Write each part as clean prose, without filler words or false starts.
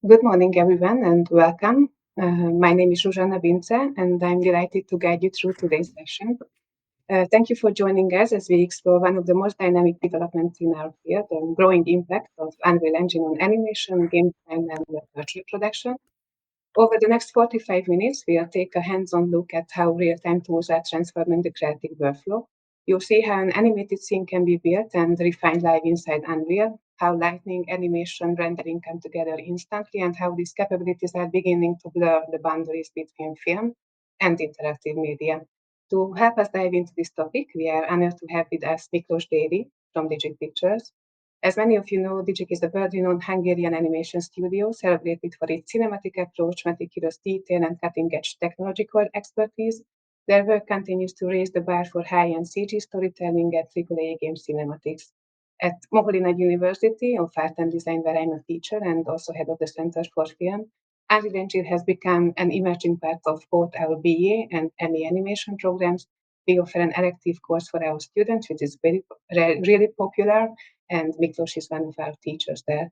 Good morning, everyone, and welcome. My name is Zsuzsanna Vince, and I'm delighted to guide you through today's session. Thank you for joining us as we explore one of the most dynamic developments in our field, the growing impact of Unreal Engine on animation, game design, and virtual production. Over the next 45 minutes, we'll take a hands-on look at how real-time tools are transforming the creative workflow. You'll see how an animated scene can be built and refined live inside Unreal, how lighting, animation, rendering come together instantly, and how these capabilities are beginning to blur the boundaries between film and interactive media. To help us dive into this topic, we are honored to have with us Miklós Déri from DIGIC Pictures. As many of you know, DIGIC is a world-renowned Hungarian animation studio celebrated for its cinematic approach, meticulous detail, and cutting-edge technological expertise. Their work continues to raise the bar for high-end CG storytelling at AAA game cinematics. At Moholy University of Art and Design, where I'm a teacher and also head of the Center for Film, Unreal Engine has become an emerging part of both our BA and ME animation programs. We offer an elective course for our students, which is really popular, and Miklós is one of our teachers there.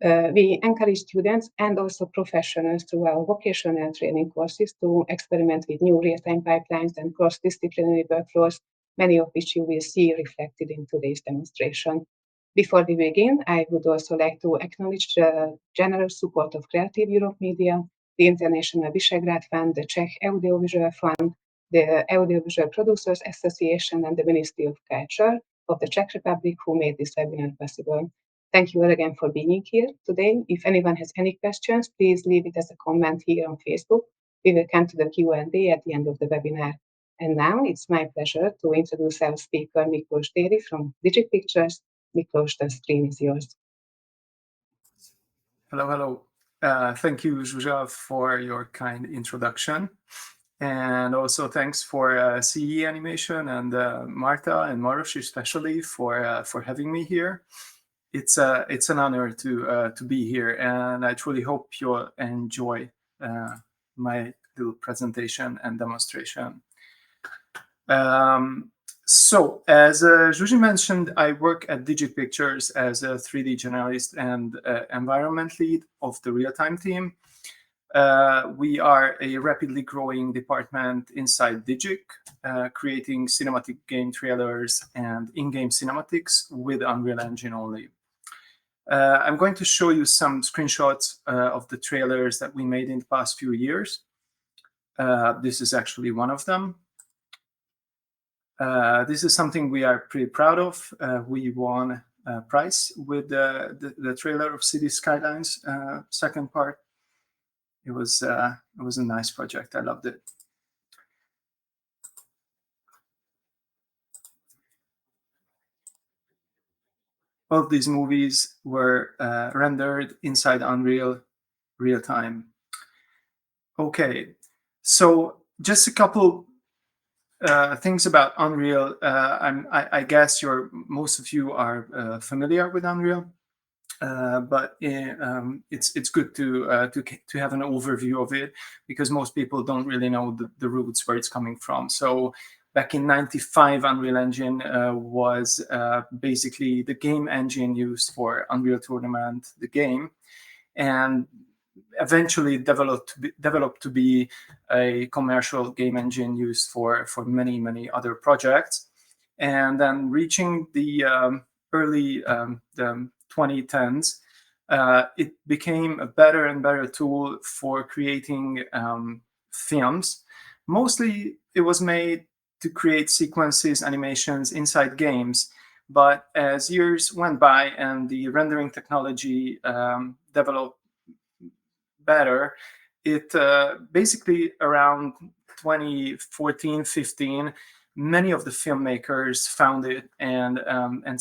We encourage students and also professionals through our vocational training courses to experiment with new real-time pipelines and cross-disciplinary workflows, many of which you will see reflected in today's demonstration. Before we begin, I would also like to acknowledge the generous support of Creative Europe Media, the International Visegrad Fund, the Czech Audiovisual Fund, the Audiovisual Producers Association, and the Ministry of Culture of the Czech Republic, who made this webinar possible. Thank you all again for being here today. If anyone has any questions, please leave it as a comment here on Facebook. We will come to the Q&A at the end of the webinar. And now it's my pleasure to introduce our speaker, Miklós Déri from DIGIC Pictures. Miklós, the screen is yours. Hello, hello. Thank you, Zsuzsa, for your kind introduction. And also thanks for CEEA Animation and Marta and Maros especially for having me here. It's an honor to be here, and I truly hope you'll enjoy my little presentation and demonstration. So, as Zsuzsa mentioned, I work at DIGIC Pictures as a 3D generalist and environment lead of the real-time team. We are a rapidly growing department inside DIGIC, creating cinematic game trailers and in-game cinematics with Unreal Engine only. I'm going to show you some screenshots of the trailers that we made in the past few years. This is actually one of them. This is something we are pretty proud of. We won a prize with the trailer of City Skylines second part. It was a nice project. I loved it. All of these movies were rendered inside Unreal real time. Okay, so just a couple things about Unreal. I guess most of you are familiar with Unreal, but it's good to have an overview of it, because most people don't really know the roots where it's coming from. So back in '95, Unreal Engine was basically the game engine used for Unreal Tournament, the game, and eventually developed to be a commercial game engine used for many other projects. And then reaching the early the 2010s, it became a better and better tool for creating films. Mostly it was made to create sequences, animations inside games. But as years went by and the rendering technology developed better, it basically around 2014-15, many of the filmmakers found it and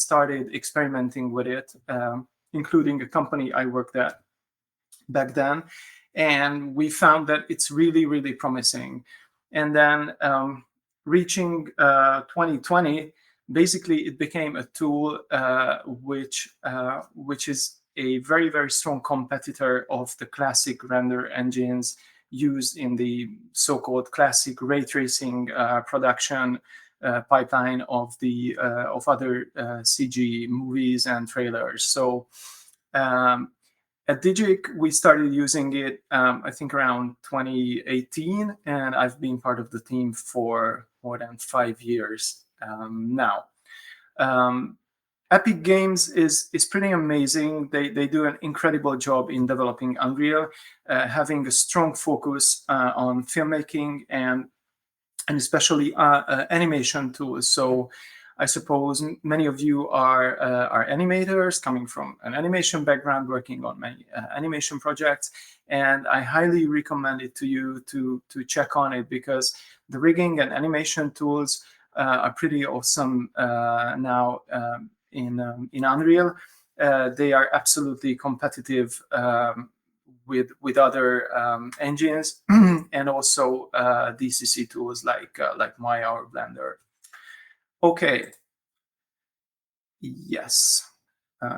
started experimenting with it, including a company I worked at back then. and we found that it's really, really promising. And then reaching 2020, basically it became a tool which is a very, very strong competitor of the classic render engines used in the so-called classic ray tracing production pipeline of other CG movies and trailers. So at DIGIC, we started using it, I think, around 2018, and I've been part of the team for more than 5 years now. Epic Games is pretty amazing. They do an incredible job in developing Unreal, having a strong focus on filmmaking and especially animation tools. So I suppose many of you are animators coming from an animation background, working on many animation projects, and I highly recommend it to you to check on it, because the rigging and animation tools are pretty awesome now in Unreal. They are absolutely competitive with other engines and also DCC tools like Maya or Blender. Okay. Yes.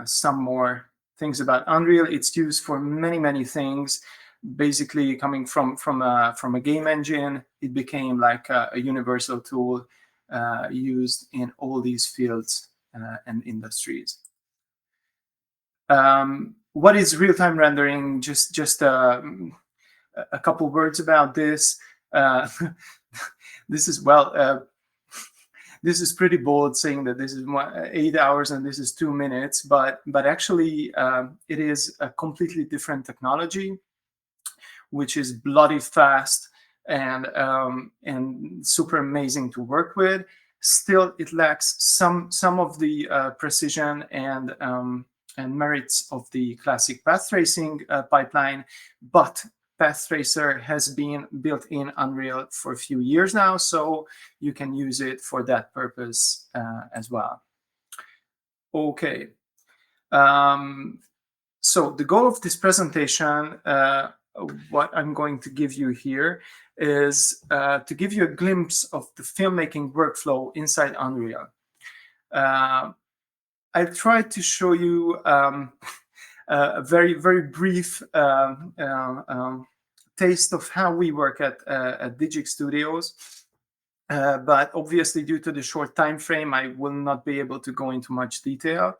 Some more things about Unreal. It's used for many things. Basically, coming from a game engine, it became like a universal tool used in all these fields and industries. What is real-time rendering? Just a couple words about this. This is this is pretty bold, saying that this is 8 hours and this is 2 minutes, but actually it is a completely different technology, which is bloody fast and super amazing to work with. Still, it lacks some of the precision and merits of the classic path tracing pipeline, but Path Tracer has been built in Unreal for a few years now, so you can use it for that purpose as well. Okay. So the goal of this presentation, what I'm going to give you here, is to give you a glimpse of the filmmaking workflow inside Unreal. I tried to show you a very brief taste of how we work at DIGIC Studios. But obviously, due to the short time frame, I will not be able to go into much detail.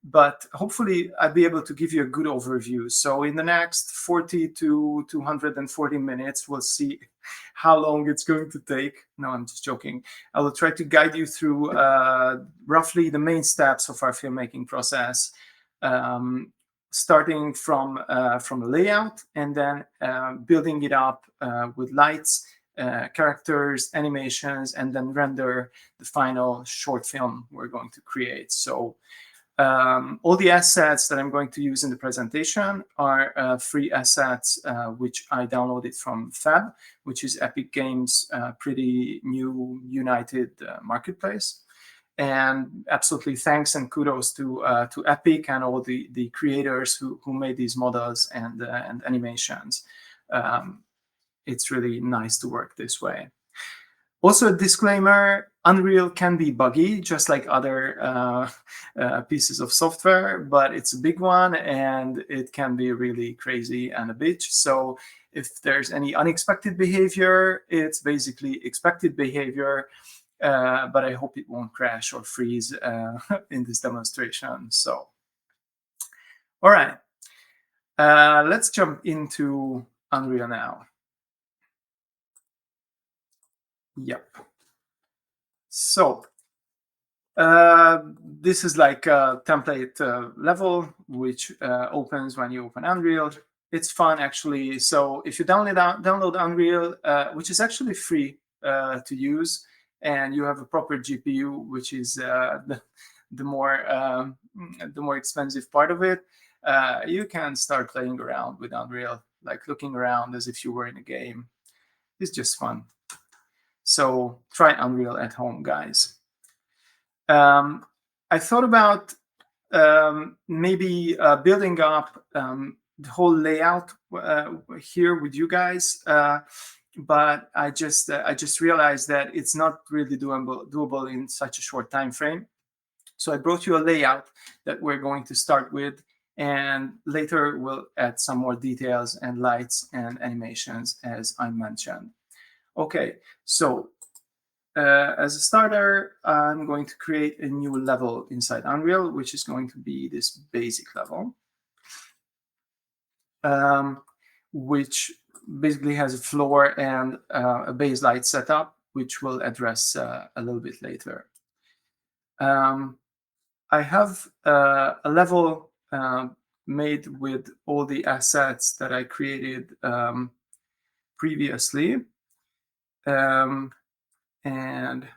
But hopefully, I'll be able to give you a good overview. So in the next 40 to 240 minutes, we'll see how long it's going to take. No, I'm just joking. I will try to guide you through roughly the main steps of our filmmaking process, starting from a layout and then building it up with lights, characters, animations, and then render the final short film we're going to create. So all the assets that I'm going to use in the presentation are free assets, which I downloaded from Fab, which is Epic Games' pretty new united marketplace. And absolutely thanks and kudos to Epic and all the creators who made these models and animations. It's really nice to work this way. Also, a disclaimer, Unreal can be buggy, just like other pieces of software, but it's a big one and it can be really crazy and a bitch. So if there's any unexpected behavior, it's basically expected behavior, but I hope it won't crash or freeze in this demonstration. So, all right, let's jump into Unreal now. Yep. So this is like a template level, which opens when you open Unreal. It's fun, actually. So if you download Unreal, which is actually free to use, and you have a proper GPU, which is the more expensive part of it, you can start playing around with Unreal, like looking around as if you were in a game. It's just fun. So try Unreal at home, guys. I thought about maybe building up whole layout here with you guys, but I just realized that it's not really doable in such a short time frame. So I brought you a layout that we're going to start with, and later we'll add some more details and lights and animations as I mentioned. Okay, so as a starter, I'm going to create a new level inside Unreal, which is going to be this basic level, which basically has a floor and a base light setup, which we'll address a little bit later. I have a level made with all the assets that I created previously. And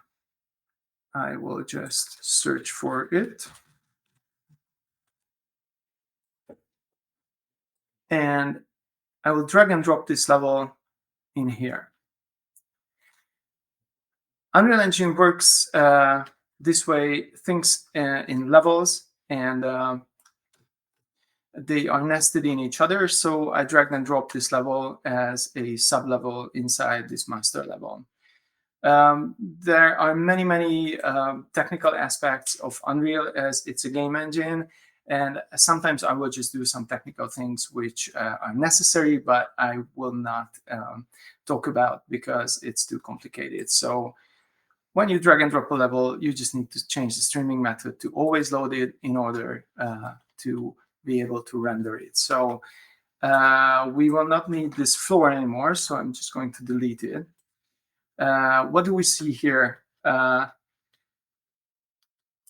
I will just search for it. And I will drag and drop this level in here. Unreal Engine works this way, thinks in levels, and they are nested in each other. So I drag and drop this level as a sub-level inside this master level. There are many technical aspects of Unreal, as it's a game engine, and sometimes I will just do some technical things which are necessary, but I will not talk about because it's too complicated. So when you drag and drop a level, you just need to change the streaming method to always load it in order to be able to render it. So we will not need this floor anymore, so I'm just going to delete it. What do we see here?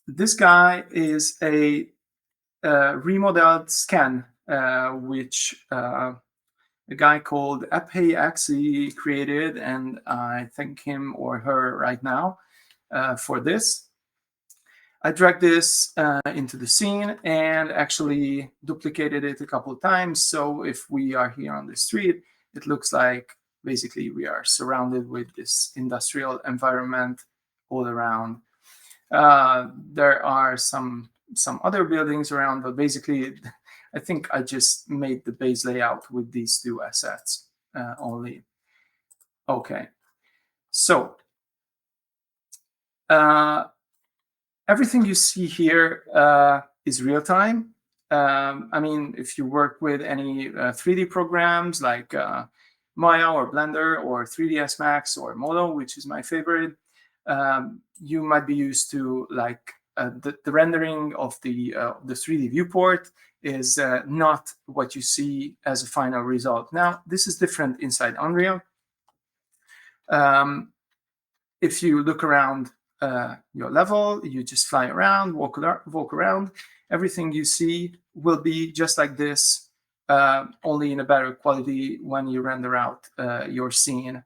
This guy is a remodeled scan, which a guy called Apheaxi created, and I thank him or her right now for this. I dragged this into the scene and actually duplicated it a couple of times. So if we are here on the street, it looks like basically we are surrounded with this industrial environment all around. There are some other buildings around, but basically I think I just made the base layout with these two assets only. Okay, so everything you see here is real time. I mean, if you work with any 3D programs like Maya or Blender or 3ds Max or Modo, which is my favorite, you might be used to like the rendering of the 3D viewport is not what you see as a final result. Now, this is different inside Unreal. If you look around your level, you just fly around, walk around, everything you see will be just like this, only in a better quality when you render out your scene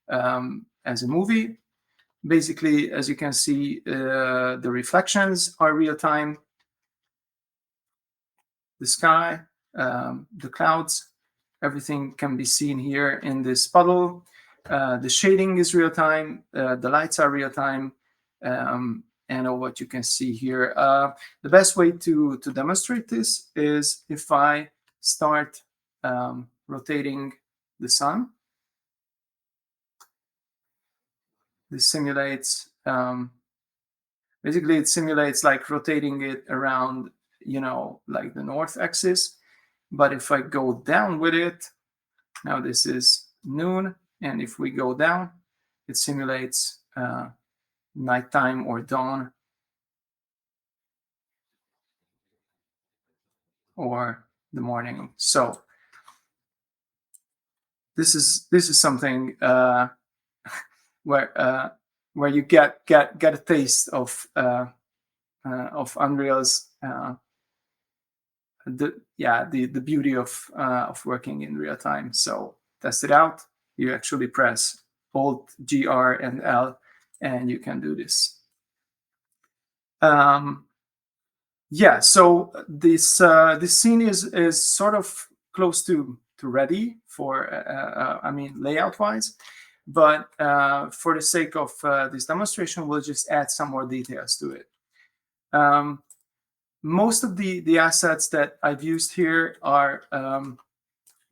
as a movie. Basically, as you can see, the reflections are real time. The sky, the clouds, everything can be seen here in this puddle. The shading is real time. The lights are real time. And what you can see here. The best way to demonstrate this is if I start rotating the sun. This simulates, basically it simulates like rotating it around, you know, like the north axis. But if I go down with it, now this is noon, and if we go down, it simulates nighttime or dawn, or the morning. So this is something where you get a taste of Unreal's the beauty of working in real time. So test it out. You actually press Alt, GR, and L, and you can do this. Yeah, so this scene is sort of close to ready for I mean layout wise, but for the sake of this demonstration, we'll just add some more details to it. most of the assets that I've used here are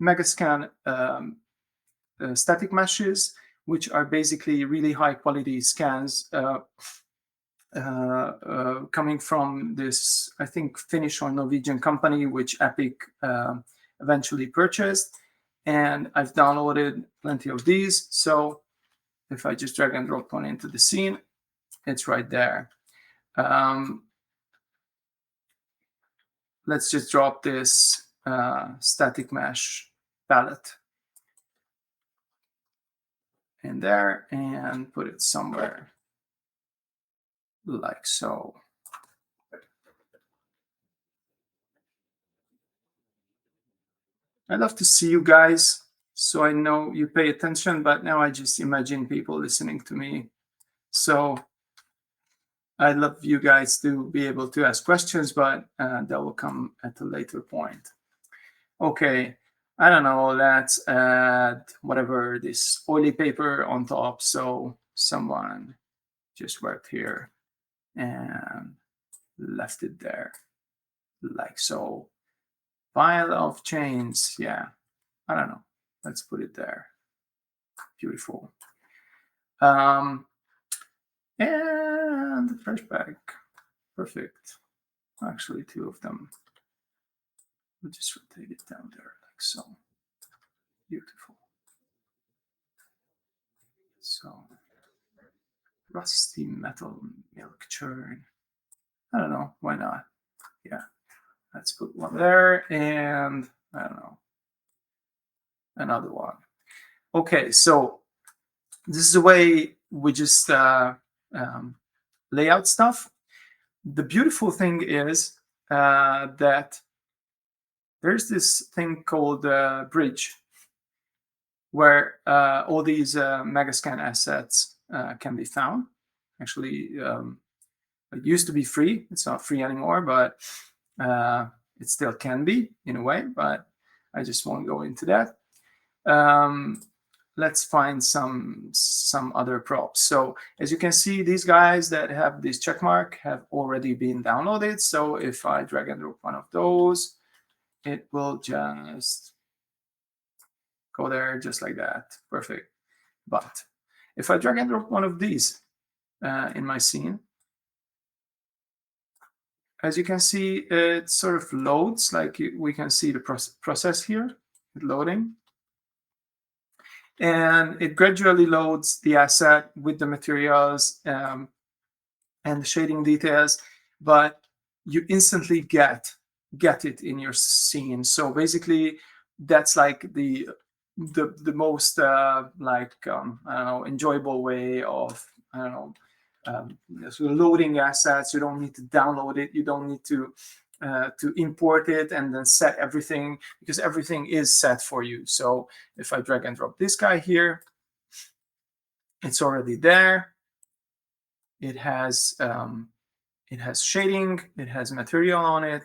Megascan static meshes, which are basically really high quality scans coming from this, I think, Finnish or Norwegian company, which Epic eventually purchased. And I've downloaded plenty of these. So if I just drag and drop one into the scene, it's right there. Let's just drop this static mesh palette in there and put it somewhere like so. I love to see you guys, so I know you pay attention, but now I just imagine people listening to me. So I'd love you guys to be able to ask questions, but that will come at a later point. Okay, I don't know, let's add whatever, this oily paper on top. So someone just worked here and left it there like so. Pile of chains, yeah, I don't know, let's put it there. Beautiful. And the flashback, perfect. Actually, two of them. We'll just rotate it down there like so. Beautiful. So, rusty metal milk churn. I don't know, why not? Yeah, let's put one there, and I don't know, another one. Okay, so this is the way we just lay out stuff. The beautiful thing is that there's this thing called Bridge, where all these Megascan assets can be found. Actually, it used to be free. It's not free anymore, but it still can be in a way, but I just won't go into that. Let's find some other props. So as you can see, these guys that have this check mark have already been downloaded. So if I drag and drop one of those, it will just go there just like that. Perfect. But if I drag and drop one of these in my scene, as you can see, it sort of loads, like we can see the process here, loading. And it gradually loads the asset with the materials and the shading details, but you instantly get it in your scene. So basically, that's like the most like I don't know, enjoyable way of, I don't know, so loading assets. You don't need to download it. You don't need to import it and then set everything, because everything is set for you. So if I drag and drop this guy here, it's already there. It has shading, it has material on it,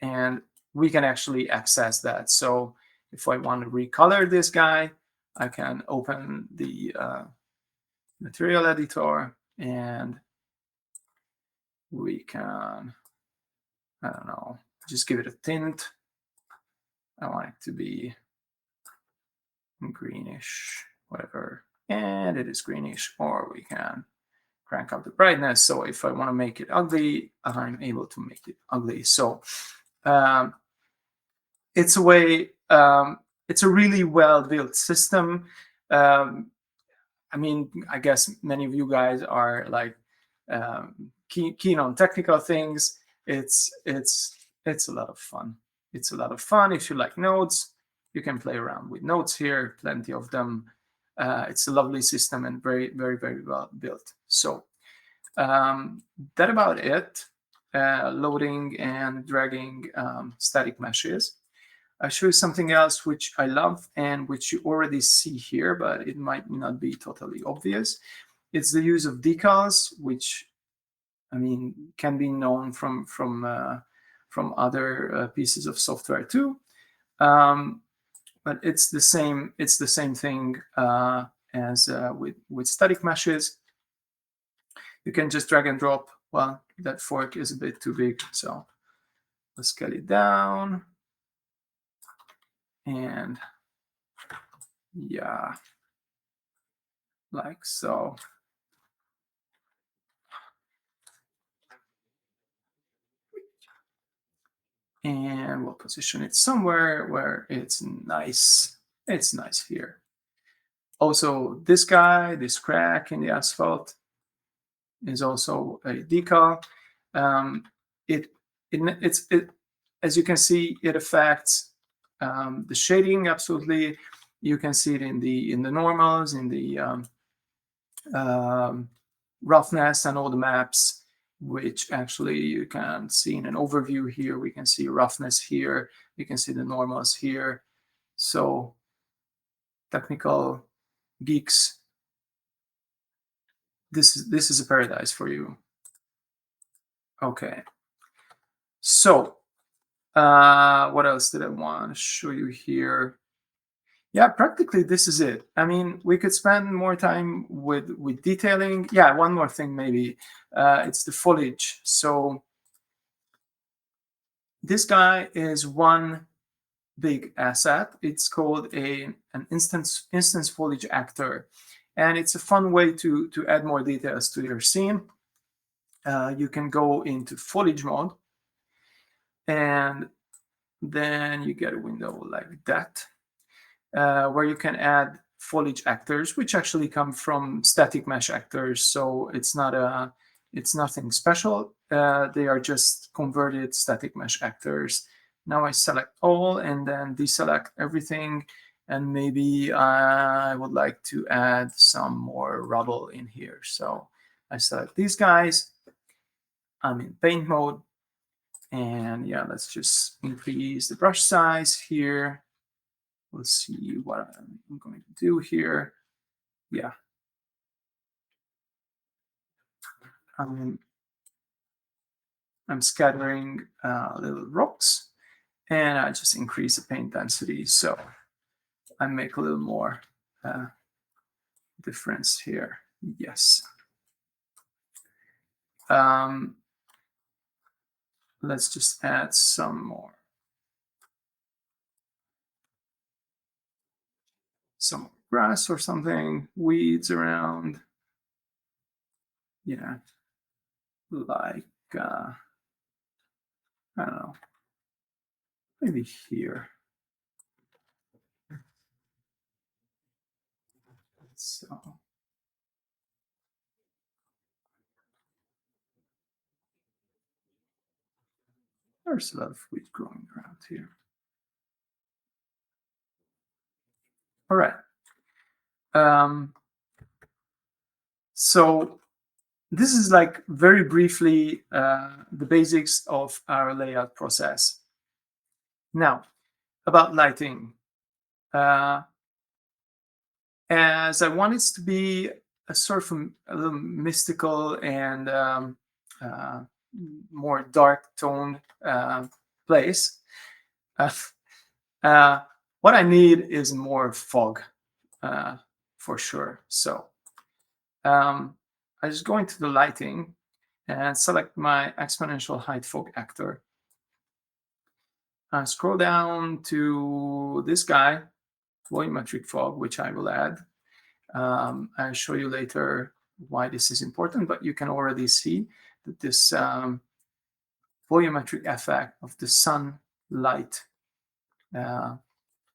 and we can actually access that. So if I want to recolor this guy, I can open the material editor, and we can, I don't know, just give it a tint. I want it to be greenish, whatever, and it is greenish. Or we can crank up the brightness. So if I want to make it ugly, I'm able to make it ugly. So it's a way, it's a really well-built system. I mean, I guess many of you guys are like keen on technical things. It's a lot of fun. It's a lot of fun. If you like nodes, you can play around with nodes here, plenty of them. It's a lovely system and very, very, very well built. So that about it. Loading and dragging static meshes. I'll show you something else which I love and which you already see here, but it might not be totally obvious. It's the use of decals, which, I mean, can be known from other pieces of software too. But it's the same thing as with static meshes. You can just drag and drop well, that fork is a bit too big, so let's scale it down. And yeah, like so. And we'll position it somewhere where it's nice. It's nice here. Also, this guy, this crack in the asphalt, is also a decal. As you can see, it affects the shading absolutely. You can see it in the normals, in the roughness, and all the maps, which actually you can see in an overview here. We can see roughness here. We can see the normals here. So technical geeks, this is a paradise for you. Okay. So what else did I want to show you here? Yeah, practically this is it. I mean, we could spend more time with detailing. Yeah, one more thing maybe. It's the foliage. So this guy is one big asset. It's called an instance foliage actor, and it's a fun way to add more details to your scene. You can go into foliage mode, and then you get a window like that, where you can add foliage actors, which actually come from static mesh actors. So it's nothing special. They are just converted static mesh actors. Now I select all and then deselect everything. And maybe I would like to add some more rubble in here. So I select these guys. I'm in paint mode. And yeah, let's just increase the brush size here. Let's see what I'm going to do here. Yeah. I'm scattering little rocks, and I just increase the paint density. So I make a little more difference here. Yes. Let's just add some more. Some grass or something, weeds around. Yeah. Like, I don't know, maybe here. So there's a lot of weed growing around here. All right. So this is like very briefly the basics of our layout process. Now, about lighting. As I want it to be a sort of a little mystical and more dark toned place, what I need is more fog for sure. So I just go into the lighting and select my exponential height fog actor. Scroll down to this guy, volumetric fog, which I will add. I'll show you later why this is important, but you can already see that this volumetric effect of the sunlight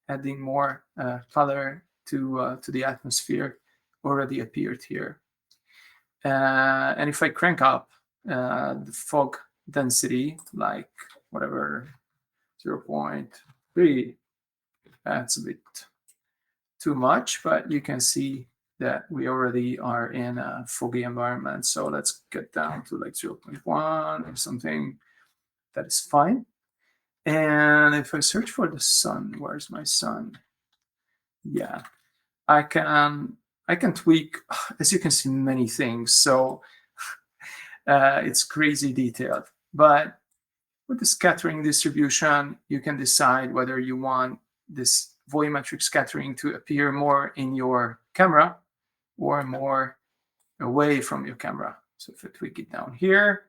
adding more color to the atmosphere already appeared here. And if I crank up the fog density, like whatever, 0.3, that's a bit too much, but you can see that we already are in a foggy environment. So let's get down to like 0.1 or something. That is fine. And if I search for the sun, where's my sun? Yeah, I can tweak, as you can see, many things. So it's crazy detailed. But with the scattering distribution, you can decide whether you want this volumetric scattering to appear more in your camera or more away from your camera. So if I tweak it down here,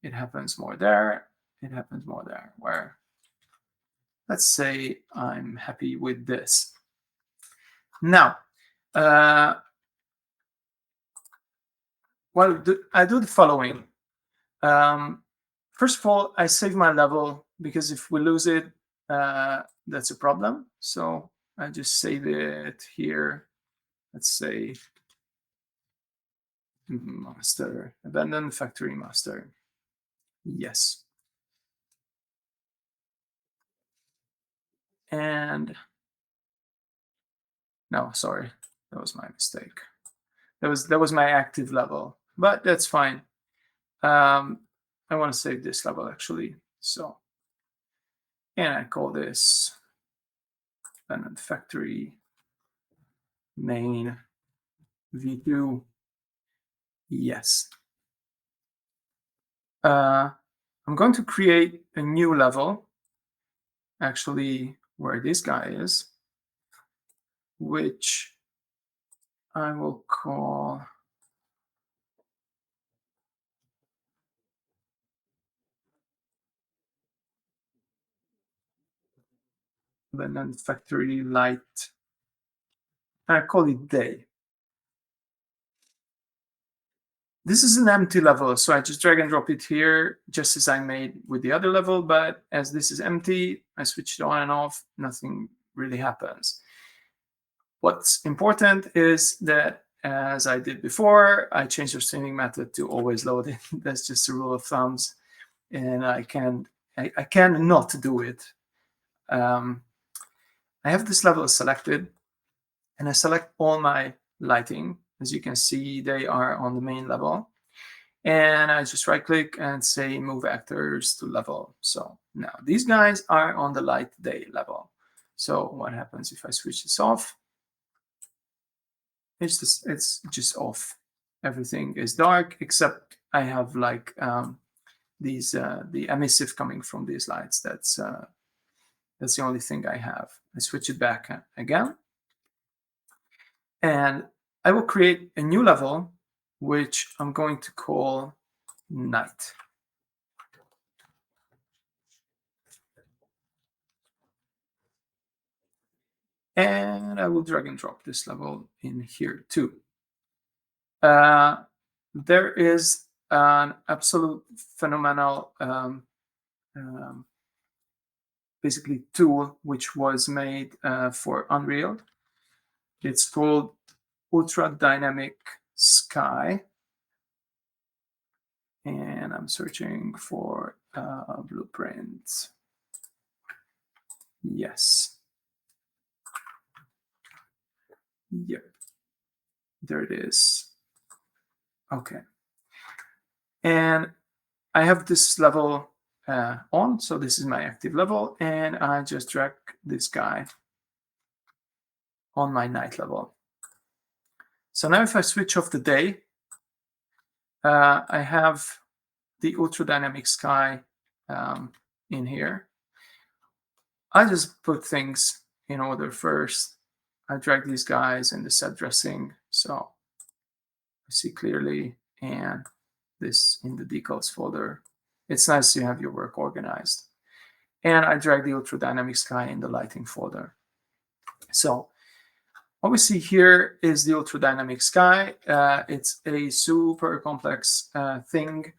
it happens more there, it happens more there, where let's say I'm happy with this. Now, well, I do the following. First of all, I save my level, because if we lose it, that's a problem. So I just save it here. Let's say master, abandon factory master. Yes. And no, sorry, that was my mistake. That was my active level, but that's fine. I want to save this level actually. So, and I call this abandoned factory main v2. Yes. I'm going to create a new level, actually, where this guy is, which I will call abandoned factory light. I call it day. This is an empty level, so I just drag and drop it here, just as I made with the other level, but as this is empty, I switch it on and off, nothing really happens. What's important is that, as I did before, I changed the streaming method to always load it. That's just a rule of thumbs, and I can not do it. I have this level selected, and I select all my lighting. As you can see, they are on the main level. And I just right click and say move actors to level. So now these guys are on the light day level. So what happens if I switch this off? It's just off. Everything is dark, except I have like these the emissive coming from these lights. That's the only thing I have. I switch it back again. And I will create a new level, which I'm going to call night. And I will drag and drop this level in here too. There is an absolute phenomenal basically tool which was made for Unreal. It's called Ultra Dynamic Sky. And I'm searching for blueprints. Yes. Yep. There it is. Okay. And I have this level on, so this is my active level, and I just drag this guy on my night level. So now if I switch off the day, I have the Ultra Dynamic Sky in here. I just put things in order first. I drag these guys in the set dressing, so I see clearly, and this in the decals folder. It's nice to have your work organized. And I drag the Ultra Dynamic Sky in the lighting folder. So what we see here is the Ultra Dynamic Sky. It's a super complex thing,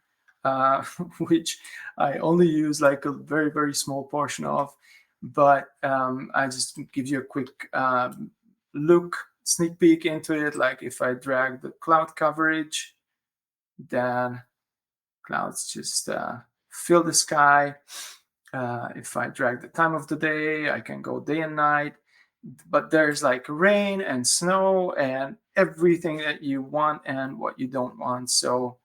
which I only use like a very, very small portion of. But I just give you a quick sneak peek into it. Like if I drag the cloud coverage, then clouds just fill the sky. If I drag the time of the day, I can go day and night. But there's like rain and snow and everything that you want and what you don't want. So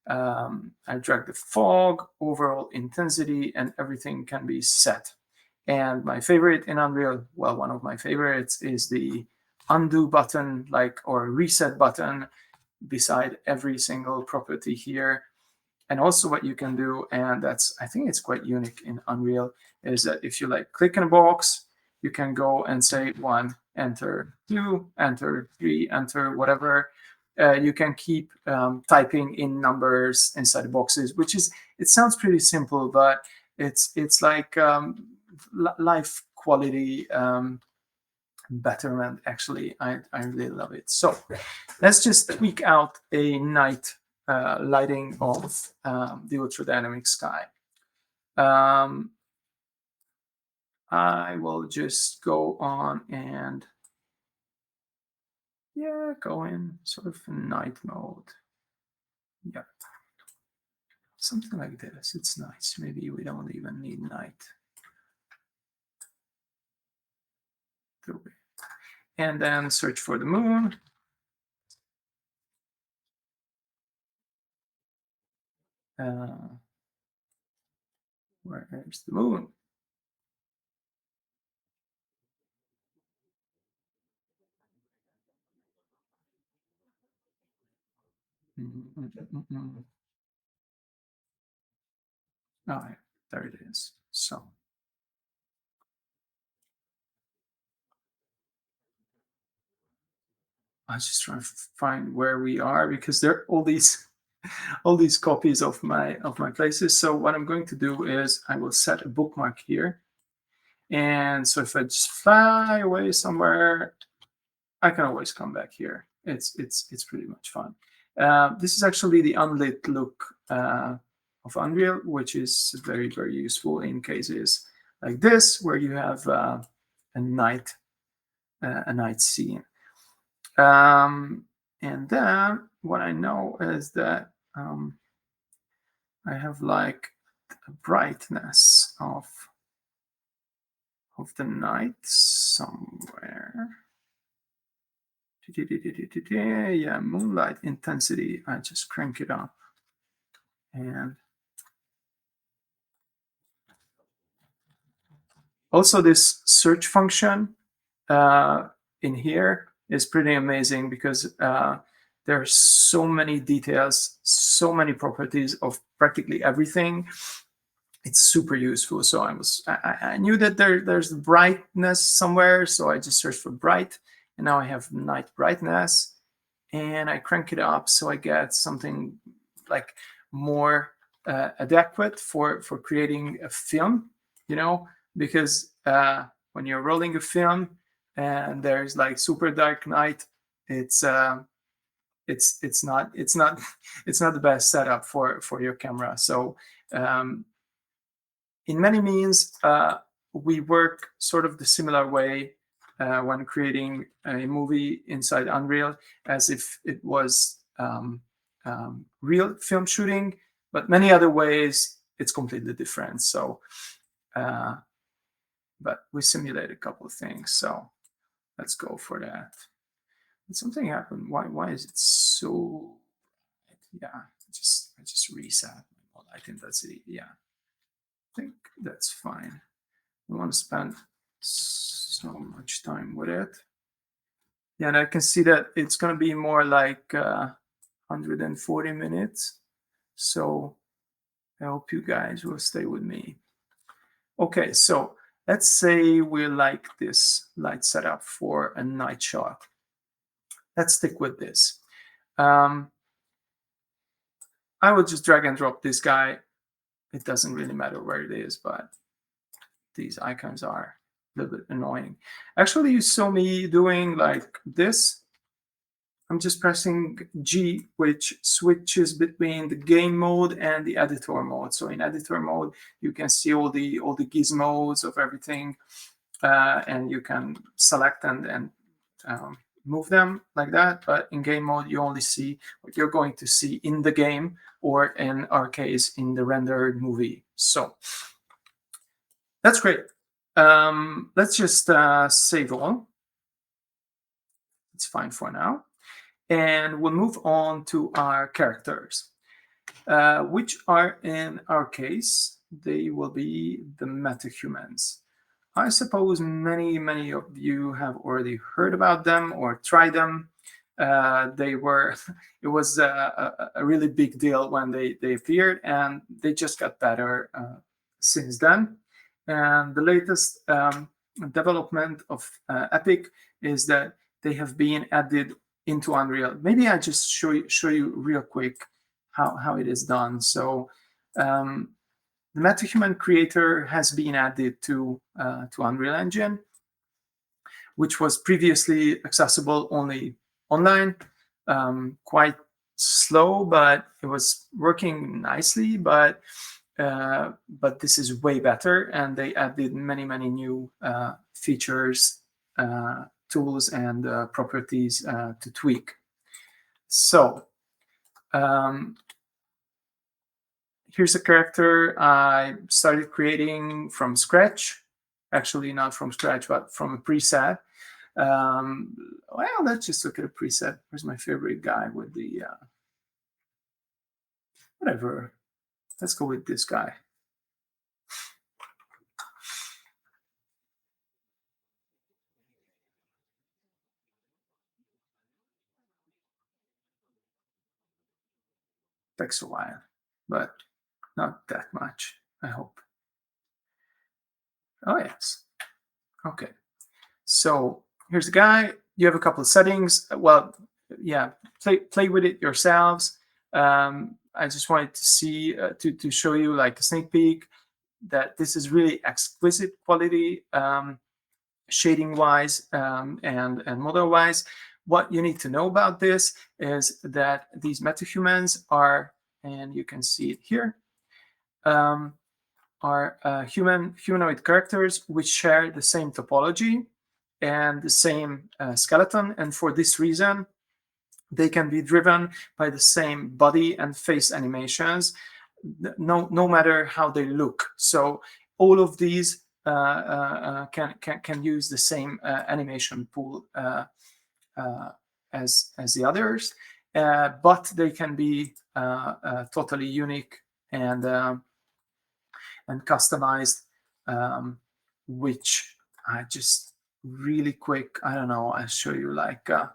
I drag the fog, overall intensity, and everything can be set. And my favorite in Unreal, well, one of my favorites is the undo button, or reset button beside every single property here. And also what you can do, and I think it's quite unique in Unreal, is that if you click in a box, you can go and say 1, enter, 2, enter, 3, enter, whatever. you can keep typing in numbers inside the boxes, which is, it sounds pretty simple, but it's like life quality betterment. Actually, I really love it. So let's just tweak out a night lighting of the ultra dynamic sky. I will just go on and go in sort of night mode. Yeah, something like this. It's nice. Maybe we don't even need night. And then search for the moon. Where's the moon? Oh, yeah, there it is. So I was just trying to find where we are, because there are all these copies of my places. So what I'm going to do is I will set a bookmark here, and so if I just fly away somewhere, I can always come back here. It's pretty much fun. This is actually the unlit look of Unreal, which is very, very useful in cases like this where you have a night scene. And then what I know is that I have like a brightness of the night somewhere. Yeah, moonlight intensity. I just crank it up, and also this search function in here is pretty amazing, because there are so many details, so many properties of practically everything. It's super useful. So I knew that there's brightness somewhere, so I just searched for bright, and now I have night brightness, and I crank it up so I get something like more adequate for creating a film, because when you're rolling a film and there's like super dark night, it's not the best setup for your camera. So in many means, we work sort of the similar way when creating a movie inside Unreal, as if it was real film shooting, but many other ways it's completely different. So, but we simulate a couple of things. So let's go for that. But something happened. Why is it so? Yeah, I just reset my light intensity. Yeah, I think that's fine. I want to spend so much time with it. Yeah, and I can see that it's going to be more like 140 minutes. So I hope you guys will stay with me. Okay, so let's say we like this light setup for a night shot. Let's stick with this. I will just drag and drop this guy. It doesn't really matter where it is, but these icons are a little bit annoying. Actually, you saw me doing like this. I'm just pressing G, which switches between the game mode and the editor mode. So in editor mode, you can see all the gizmos of everything, and you can select and move them like that. But in game mode, you only see what you're going to see in the game, or in our case, in the rendered movie. So that's great. Let's just save all. It's fine for now. And we'll move on to our characters, which are, in our case, they will be the metahumans. I suppose many of you have already heard about them or tried them. It was a really big deal when they appeared, and they just got better since then. And the latest development of Epic is that they have been added into Unreal. Maybe I just show you real quick how it is done. So the MetaHuman creator has been added to Unreal Engine, which was previously accessible only online. Quite slow, but it was working nicely. But this is way better, and they added many new features, tools, and properties to tweak. So here's a character I started creating from scratch. Actually, not from scratch, but from a preset. Well, let's just look at a preset. Where's my favorite guy with the whatever? Let's go with this guy. Takes a while, but not that much, I hope. Oh, yes. Okay. So here's the guy. You have a couple of settings. Well, yeah, play with it yourselves. I just wanted to see to show you like a sneak peek that this is really exquisite quality, shading wise and model wise. What you need to know about this is that these metahumans are, and you can see it here, are humanoid characters which share the same topology and the same skeleton, and for this reason they can be driven by the same body and face animations, no matter how they look. So all of these can use the same animation pool as the others, but they can be totally unique and customized, which I just really quick, I don't know, I'll show you like a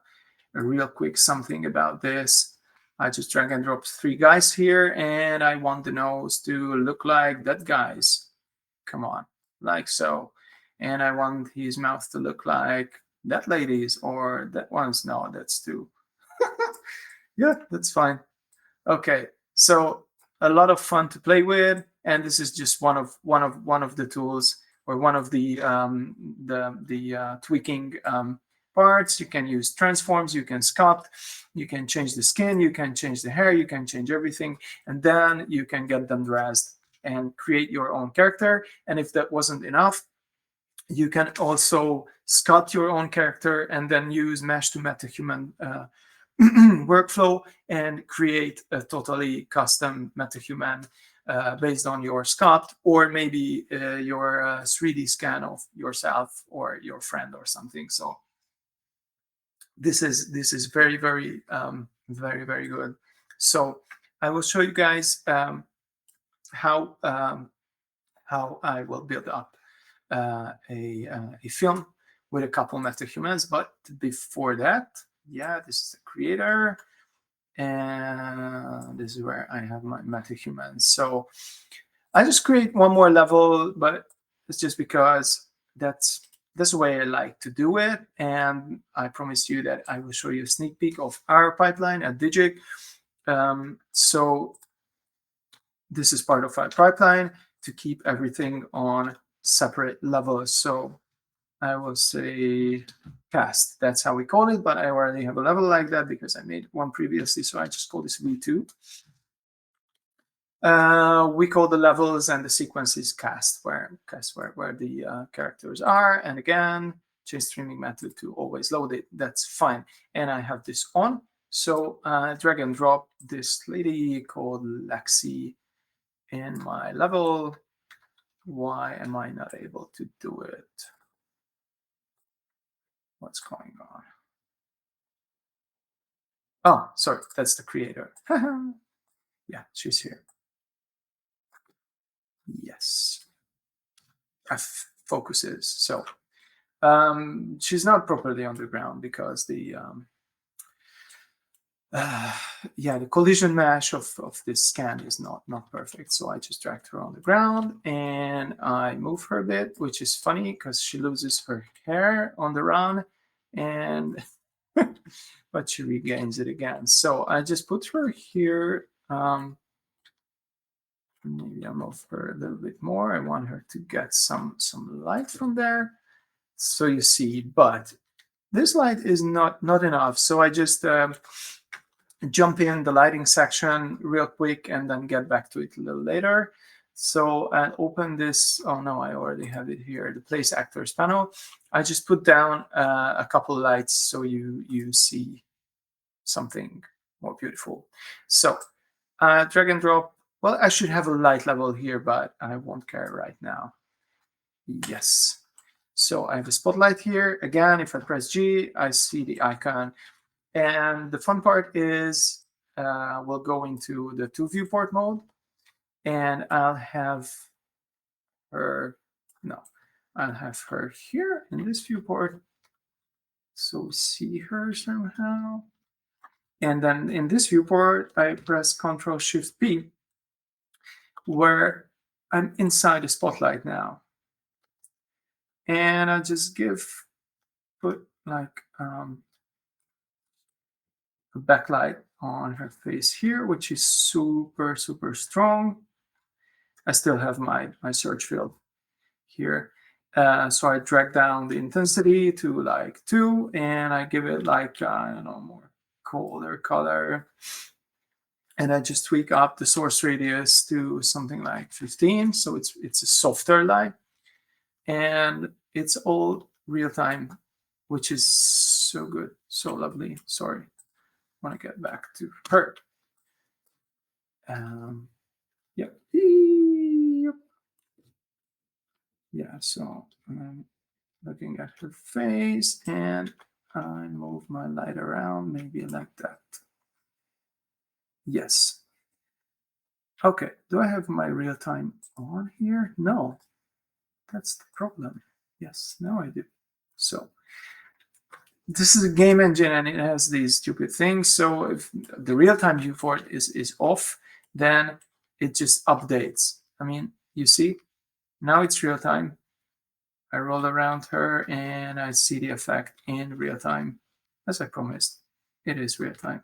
real quick something about this. I just drag and drop 3 guys here, and I want the nose to look like that guy's. Come on, like so. And I want his mouth to look like that lady's or that one's. No, that's too. Yeah, that's fine. Okay, so a lot of fun to play with, and this is just one of the tools, or one of the tweaking parts. You can use transforms, you can sculpt, you can change the skin, you can change the hair, you can change everything, and then you can get them dressed and create your own character. And if that wasn't enough, you can also sculpt your own character and then use mesh to metahuman workflow and create a totally custom metahuman based on your sculpt, or maybe your 3D scan of yourself or your friend or something. So this is very very good. So I will show you guys how I will build up a film with a couple metahumans. But before that, yeah, this is the creator, and this is where I have my metahumans. So I just create one more level, but it's just because that's the way I like to do it. And I promise you that I will show you a sneak peek of our pipeline at DIGIC. So this is part of our pipeline to keep everything on separate levels. So I will say cast. That's how we call it, but I already have a level like that because I made one previously, so I just call this V2. We call the levels and the sequences cast, where the characters are. And again, change streaming method to always load it. That's fine. And I have this on. So drag and drop this lady called Lexi in my level. Why am I not able to do it? What's going on? Oh, sorry, that's the creator. Yeah, she's here. Yes. F focuses. So she's not properly on the ground because the yeah, the collision mesh of this scan is not perfect. So I just dragged her on the ground and I move her a bit, which is funny because she loses her hair on the run. And but she regains it again. So I just put her here. Maybe I'll move her a little bit more. I want her to get some light from there. So you see, but this light is not enough. So I just jump in the lighting section real quick and then get back to it a little later. So I'll open this. Oh no, I already have it here. The place actors panel. I just put down a couple lights so you see something more beautiful. So drag and drop. Well, I should have a light level here, but I won't care right now. Yes. So I have a spotlight here. Again, if I press G, I see the icon. And the fun part is we'll go into the 2 viewport mode, and I'll have her here in this viewport. So we see her somehow. And then in this viewport, I press Ctrl Shift P, where I'm inside the spotlight now. And I just put like a backlight on her face here, which is super strong. I still have my search field here. So I drag down the intensity to like 2, and I give it like, I don't know, more colder color. And I just tweak up the source radius to something like 15. So it's a softer light. And it's all real time, which is so good, so lovely. Sorry, I want to get back to her. Yep. Yeah, so I'm looking at her face, and I move my light around, maybe like that. Yes. Okay, do I have my real time on here? No, that's the problem. Yes, now I do. So this is a game engine, and it has these stupid things. So if the real-time viewport is off, then it just updates. I mean, you see, now it's real time. I roll around her and I see the effect in real time, as I promised. It is real time.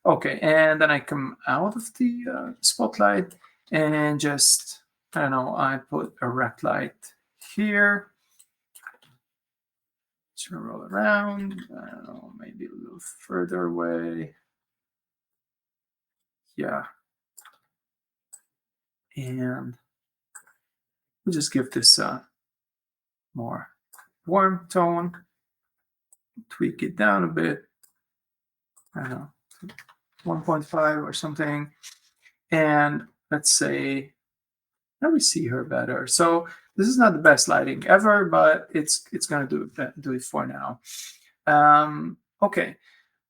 Okay, and then I come out of the spotlight and just, I don't know, I put a red light here. So roll around, I don't know, maybe a little further away. Yeah. And we'll just give this a more warm tone, tweak it down a bit, I don't know, 1.5 or something. And let's say, now we see her better. So this is not the best lighting ever, but it's going to do it for now. Okay.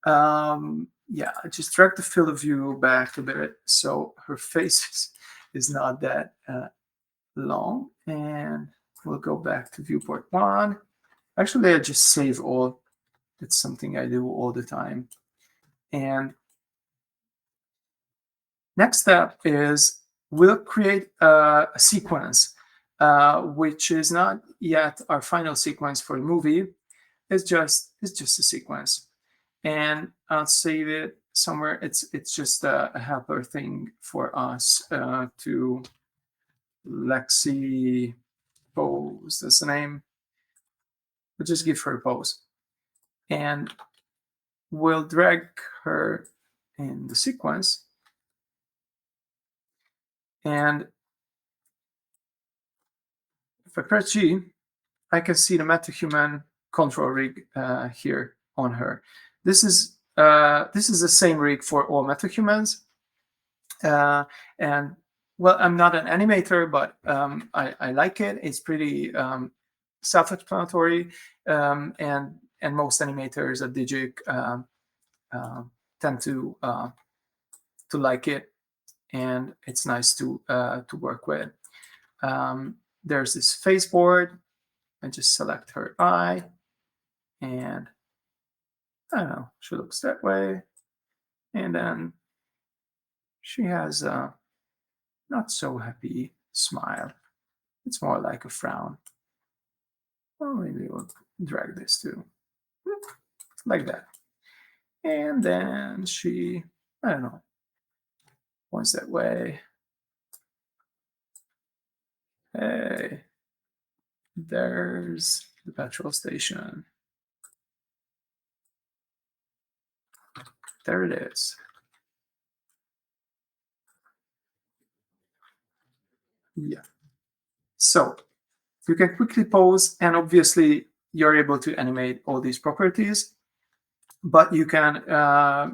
Yeah, I just drag the field of view back a bit so her face is not that long, and we'll go back to viewport 1. Actually, I just save all. It's something I do all the time. And next step is we'll create a sequence, which is not yet our final sequence for the movie. It's just a sequence, and I'll save it somewhere. It's just a helper thing for us to Lexi pose. That's the name. We'll just give her a pose, and we'll drag her in the sequence. And if I press G, I can see the MetaHuman control rig here on her. This is the same rig for all MetaHumans. And well, I'm not an animator, but I like it. It's pretty self-explanatory, and most animators at DIGIC tend to like it, and it's nice to work with. There's this face board. I just select her eye, and I don't know, she looks that way, and then she has a not so happy smile. It's more like a frown. Or maybe we'll drag this too, like that. And then she, I don't know, points that way. Hey, there's the petrol station. There it is. Yeah. So you can quickly pose, and obviously you're able to animate all these properties, but you can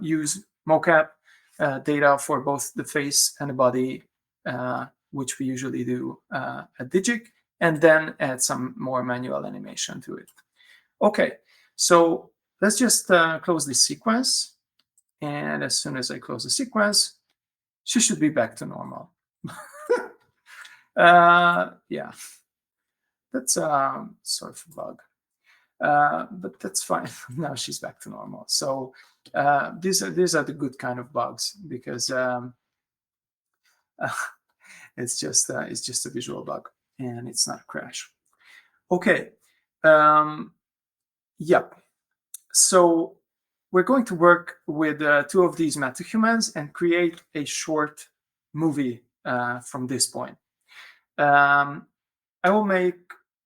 use mocap data for both the face and the body, which we usually do at DIGIC, and then add some more manual animation to it. Okay, so let's just close this sequence. And as soon as I close the sequence, she should be back to normal. Yeah, that's sort of a bug. But that's fine. Now she's back to normal. So these are the good kind of bugs, because it's just a visual bug and it's not a crash. Okay. Yep. So we're going to work with two of these metahumans and create a short movie from this point. I will make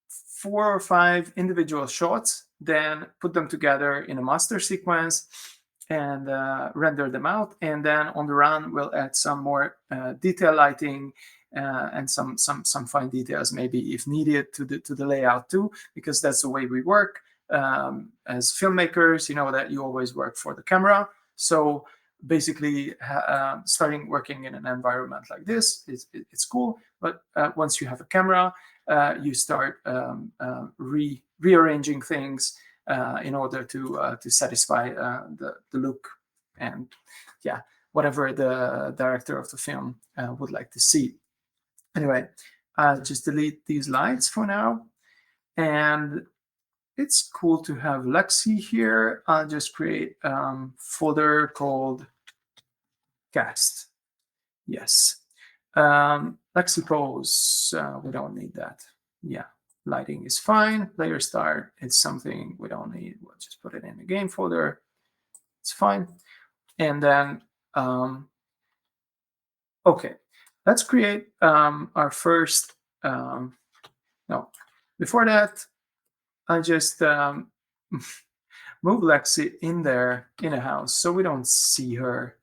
4 or 5 individual shots, then put them together in a master sequence and render them out. And then on the run, we'll add some more detail lighting and some fine details, maybe if needed, to the layout too, because that's the way we work. As filmmakers, you know that you always work for the camera. So basically, starting working in an environment like this, it's cool. But once you have a camera, you start rearranging things in order to satisfy the look and whatever the director of the film would like to see. Anyway, I'll just delete these lights for now, and it's cool to have Lexi here. I'll just create a folder called cast. Yes. Lexi pose, we don't need that. Yeah, lighting is fine. Layer start, it's something we don't need. We'll just put it in the game folder. It's fine. And then, okay, let's create our first, no, before that, I just move Lexi in there in a house so we don't see her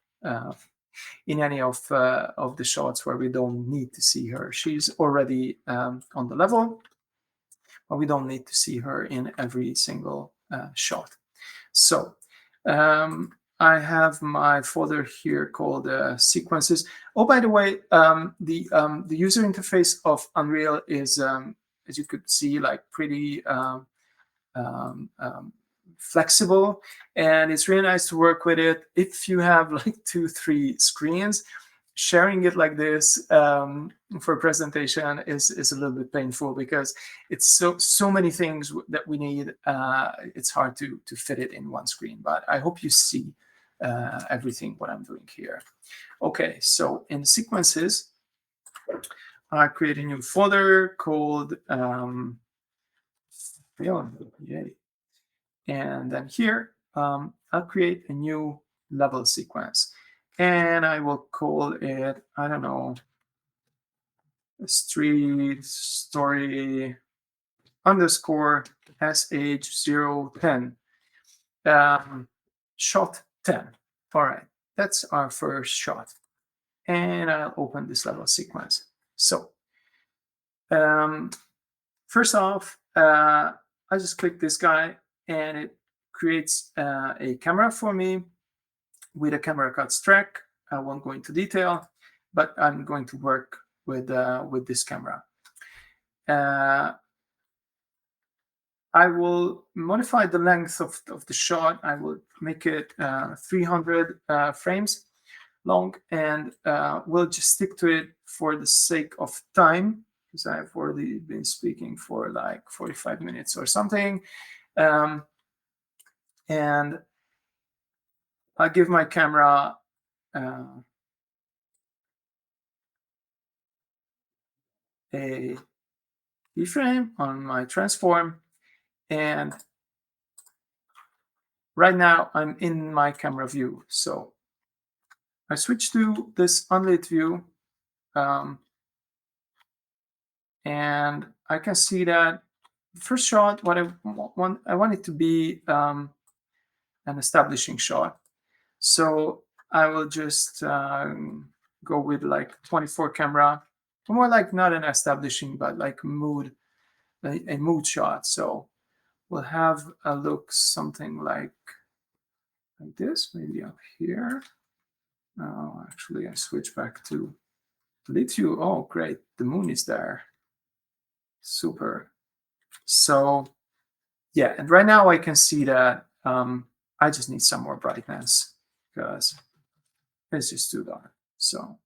in any of the shots where we don't need to see her. She's already on the level, but we don't need to see her in every single shot. So I have my folder here called sequences. Oh, by the way, the user interface of Unreal is, as you could see, like pretty flexible, and it's really nice to work with it. If you have like 2-3 screens, sharing it like this for a presentation is a little bit painful, because it's so many things that we need. It's hard to fit it in one screen, but I hope you see everything what I'm doing here. Okay, so in sequences, I create a new folder called yay. And then here, I'll create a new level sequence. And I will call it, I don't know, street story underscore sh010. Shot 10. All right, that's our first shot. And I'll open this level sequence. So first off, I just click this guy and it creates a camera for me with a camera cuts track. I won't go into detail, but I'm going to work with this camera. I will modify the length of the shot. I will make it 300 frames long, and we'll just stick to it for the sake of time, because I've already been speaking for like 45 minutes or something. And I'll give my camera a keyframe on my transform, and right now I'm in my camera view. So I switch to this unlit view, and I can see that first shot, what I want it to be an establishing shot. So I will just go with like 24 camera, more like not an establishing, but like a mood shot. So we'll have a look something like this, maybe up here. Oh, actually, I switch back to lit view. Oh, great, the moon is there. Super. So yeah, and right now I can see that I just need some more brightness because it's just too dark. So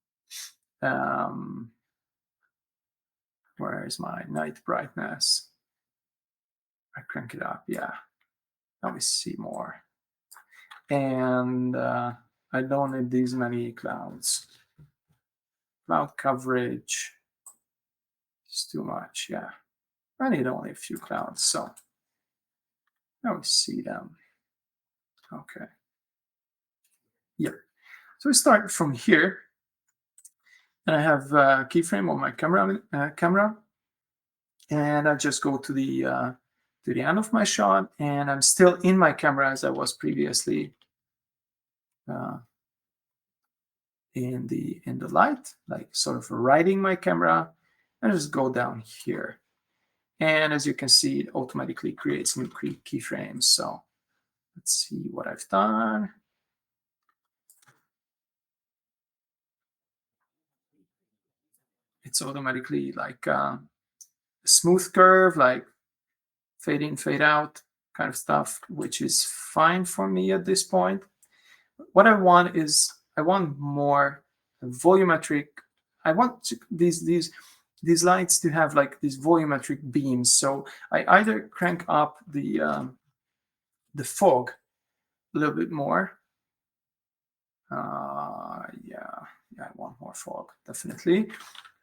where is my night brightness? I crank it up. Yeah, now we see more. And I don't need these many clouds. Cloud coverage is too much. Yeah, I need only a few clouds. So now we see them. Okay. Yeah. So we start from here. And I have a keyframe on my camera, and I just go to the end of my shot, and I'm still in my camera as I was previously in the light, like sort of riding my camera, and just go down here. And as you can see, it automatically creates new keyframes. So let's see what I've done. It's automatically like a smooth curve, like fade in, fade out kind of stuff, which is fine for me at this point. What I want is I want more volumetric. I want these lights to have like these volumetric beams. So I either crank up the fog a little bit more. Yeah, I want more fog, definitely.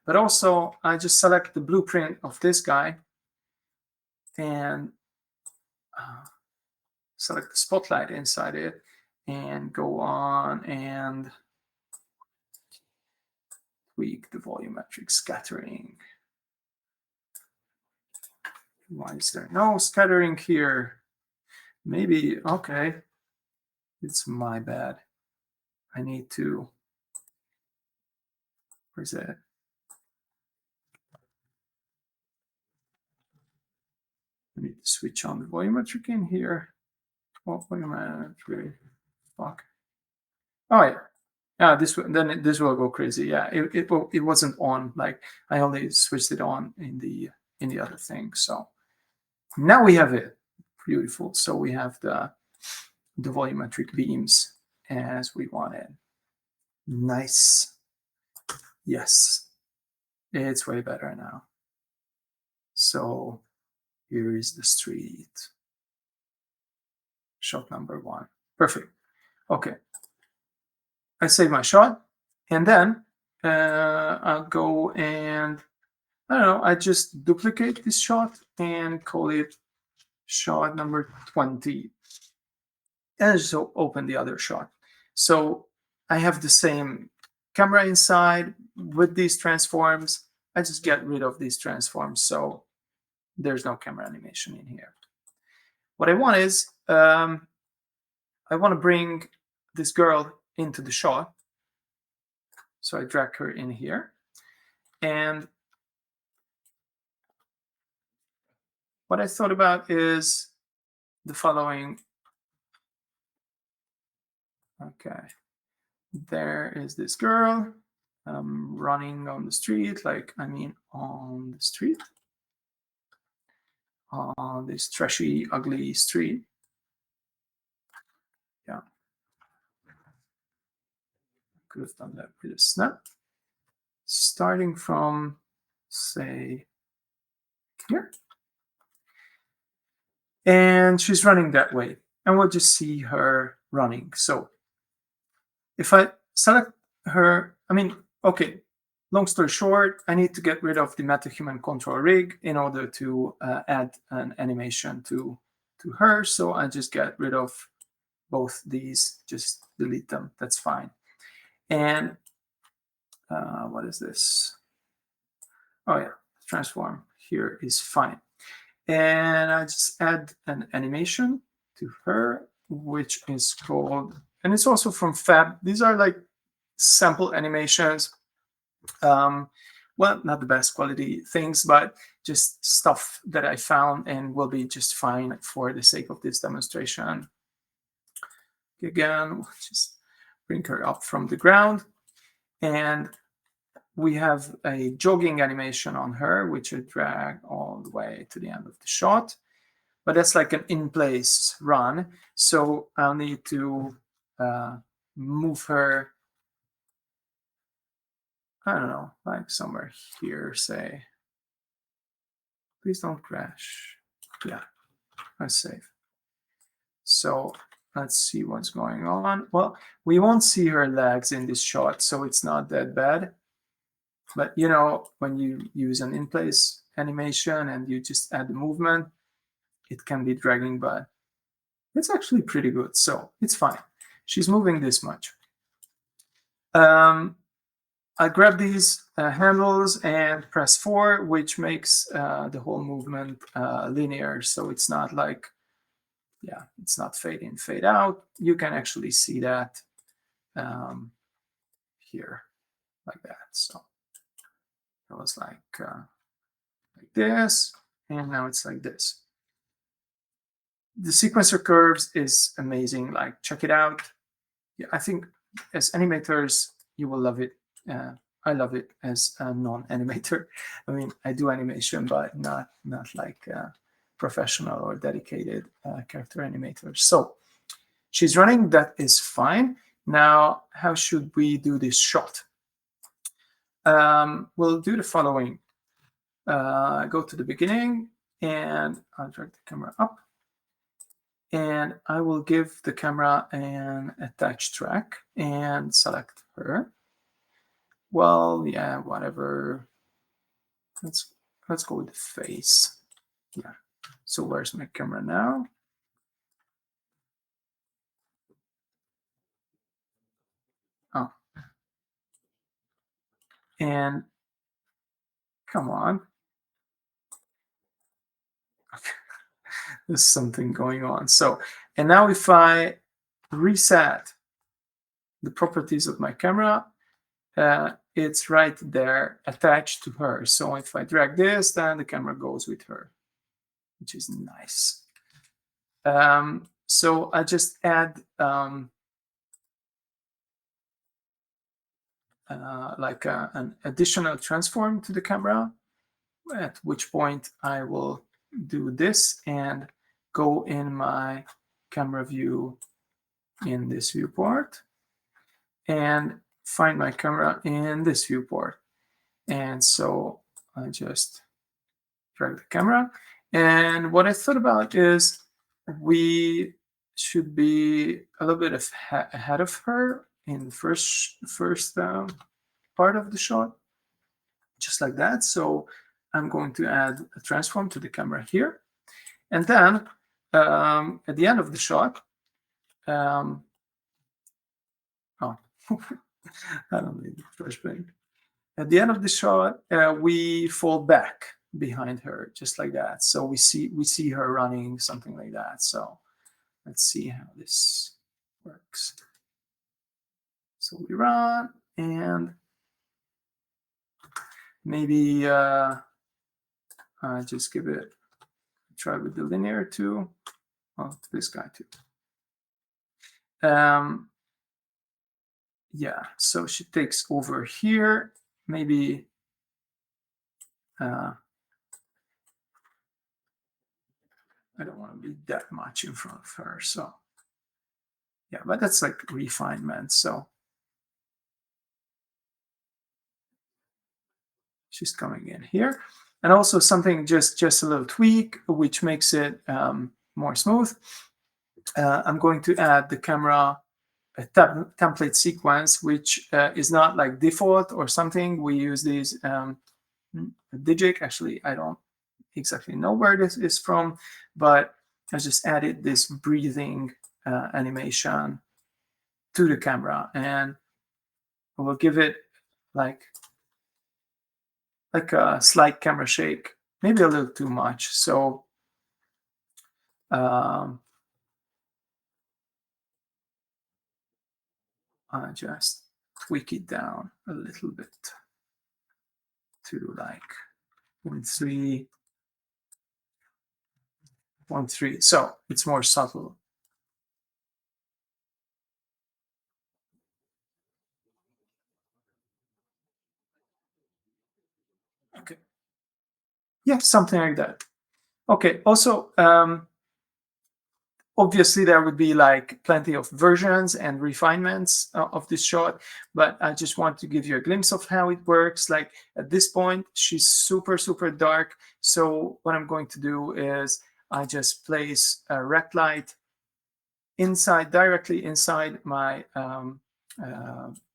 But also I just select the blueprint of this guy and select the spotlight inside it and go on and tweak the volumetric scattering. Why is there no scattering here? Maybe, okay, it's my bad. I need to, where's that? I need to switch on the volumetric in here. Oh, volumetric, fuck. Oh yeah, this will go crazy. Yeah, it wasn't on. Like I only switched it on in the other thing. So now we have it. Beautiful. So we have the volumetric beams as we wanted. Nice. Yes, it's way better now. So here is the street. Shot number 1. Perfect. Okay. I save my shot, and then I'll go and I don't know. I just duplicate this shot and call it shot number 20, and just open the other shot. So I have the same camera inside with these transforms. I just get rid of these transforms, so there's no camera animation in here. What I want is I want to bring this girl into the shot. So I drag her in here. And what I thought about is the following. Okay, there is this girl running on the street, on the street, on this trashy, ugly street. Yeah, could have done that with a snap. Starting from, say, here. And she's running that way. And we'll just see her running. So if I select her, okay, long story short, I need to get rid of the MetaHuman control rig in order to add an animation to her. So I just get rid of both these, just delete them. That's fine. And what is this? Oh yeah, transform here is fine. And I just add an animation to her, which is called, and it's also from Fab. These are like sample animations. Well, not the best quality things, but just stuff that I found and will be just fine for the sake of this demonstration. Again, we'll just bring her up from the ground. And we have a jogging animation on her, which I drag all the way to the end of the shot. But that's like an in-place run. So I'll need to move her, I don't know, like somewhere here, say. Please don't crash. Yeah, that's safe. So let's see what's going on. Well, we won't see her legs in this shot, so it's not that bad. But you know, when you use an in-place animation and you just add the movement, it can be dragging, but it's actually pretty good. So it's fine. She's moving this much. I grab these handles and press 4, which makes the whole movement linear. So it's not like, yeah, it's not fade in, fade out. You can actually see that here, like that. So it was like this, and now it's like this. The sequencer curves is amazing. Like, check it out. Yeah, I think as animators, you will love it. I love it as a non-animator. I mean, I do animation, but not like professional or dedicated character animators. So she's running. That is fine. Now, how should we do this shot? We'll do the following. Go to the beginning, and I'll drag the camera up. And I will give the camera an attach track and select her. Well, yeah, whatever. Let's go with the face. Yeah. So where's my camera now? Oh. And come on. Okay. There's something going on. So, and now if I reset the properties of my camera, it's right there attached to her. So if I drag this, then the camera goes with her, which is nice. So I just add like an additional transform to the camera, at which point I will do this and go in my camera view in this viewport and find my camera in this viewport. And so I just drag the camera. And what I thought about is we should be a little bit ahead of her in the first part of the shot, just like that. So I'm going to add a transform to the camera here. And then at the end of the shot, oh, I don't need the flashbang. At the end of the shot, we fall back behind her, just like that. So we see her running, something like that. So let's see how this works. So we run, and maybe just give it a try with the linear too. Oh, this guy too. Yeah, so she takes over here. Maybe I don't want to be that much in front of her. So yeah, but that's like refinement. So she's coming in here. And also something, just a little tweak, which makes it more smooth. I'm going to add the camera a template sequence, which is not like default or something. We use these DIGIC. Actually, I don't exactly know where this is from, but I just added this breathing animation to the camera, and I will give it like a slight camera shake, maybe a little too much. So I just tweak it down a little bit to like 0.3, 0.3. So it's more subtle. Okay. Yeah, something like that. Okay. Also, obviously there would be like plenty of versions and refinements of this shot, but I just want to give you a glimpse of how it works. Like at this point, she's super, super dark. So what I'm going to do is I just place a rec light directly inside my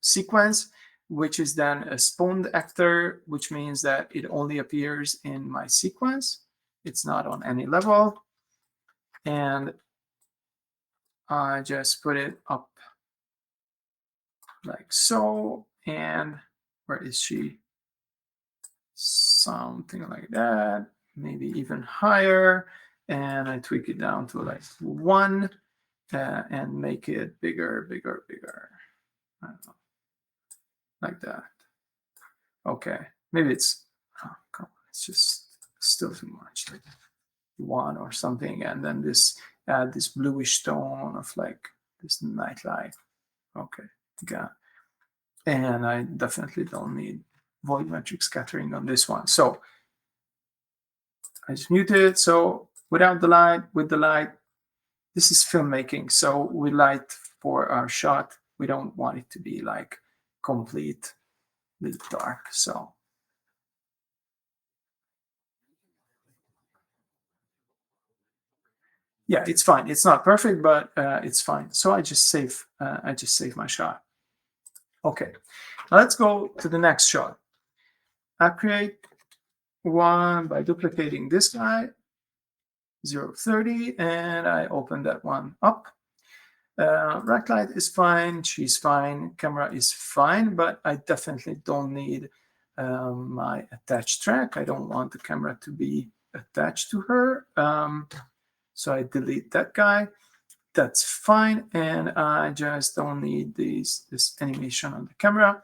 sequence, which is then a spawned actor, which means that it only appears in my sequence. It's not on any level. And I just put it up like so. And where is she? Something like that, maybe even higher. And I tweak it down to like 1 and make it bigger, bigger, bigger. I don't know, like that. Okay, maybe it's, oh, come on, it's just still too much, like 1 or something. And then add this bluish tone of like this nightlight. Okay, yeah. And I definitely don't need volumetric scattering on this one. So I just mute it. So without the light, with the light, this is filmmaking. So we light for our shot. We don't want it to be like completely dark. So yeah, it's fine. It's not perfect, but it's fine. So I just save my shot. Okay, now let's go to the next shot. I create one by duplicating this guy, 0.30, and I open that one up. Rack light is fine, she's fine, camera is fine, but I definitely don't need my attached track. I don't want the camera to be attached to her. So I delete that guy. That's fine. And I just don't need this animation on the camera.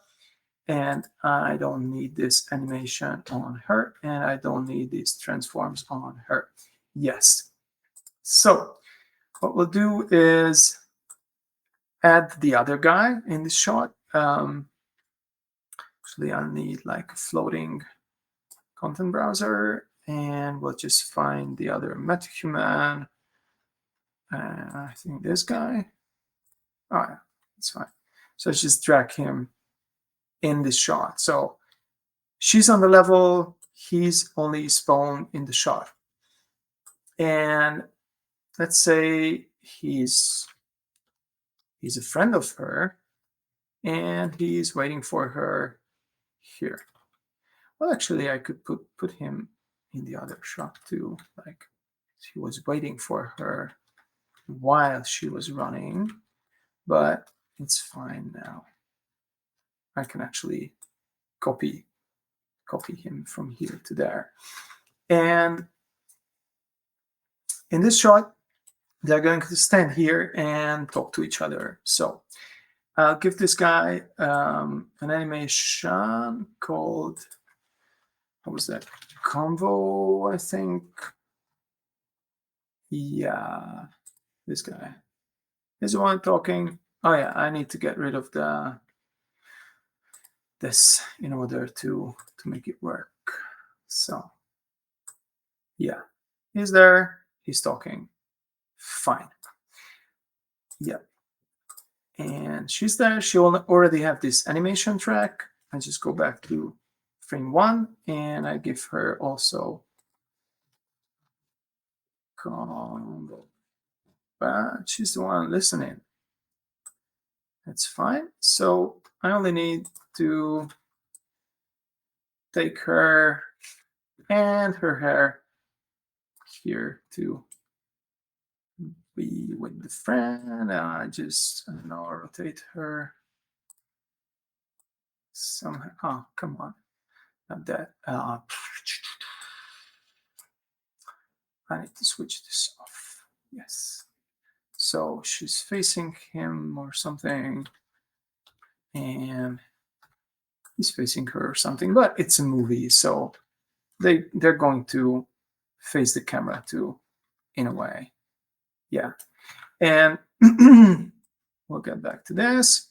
And I don't need this animation on her. And I don't need these transforms on her. Yes. So what we'll do is add the other guy in this shot. Actually, I'll need like a floating content browser, and we'll just find the other metahuman. I think this guy. Oh, yeah, it's fine. So let's just drag him in this shot. So she's on the level, he's only spawned in the shot. And let's say he's a friend of her, and he's waiting for her here. Well, actually, I could put him in the other shot too. Like he was waiting for her while she was running, but it's fine now. I can actually copy him from here to there. And in this shot, they're going to stand here and talk to each other. So I'll give this guy an animation called, what was that? Convo, I think. Yeah, this guy is the one talking. Oh yeah, I need to get rid of this in order to make it work. So yeah, he's there, he's talking. Fine. Yeah. And she's there. She will already have this animation track. I just go back to frame 1 and I give her also combo. But she's the one listening. That's fine. So I only need to take her and her hair here to be with the friend. I just, I don't know, rotate her somehow. Oh, come on. Not that. I need to switch this off. Yes. So she's facing him or something, and he's facing her or something, but it's a movie, so they're going to face the camera too, in a way. Yeah. And we'll get back to this.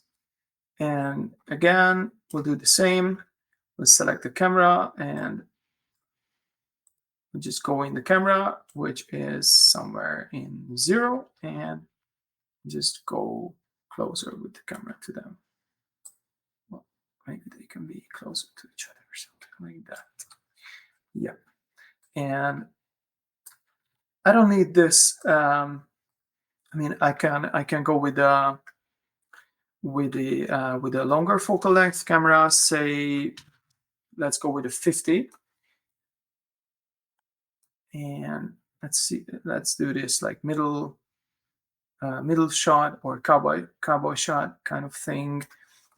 And again, we'll do the same. We'll select the camera and we'll just go in the camera, which is somewhere in 0, and just go closer with the camera to them. Well, maybe they can be closer to each other or something like that. Yeah. And I don't need this. I mean, I can go with the longer focal length camera. Say, let's go with a 50. And let's see. Let's do this like middle shot or cowboy shot kind of thing.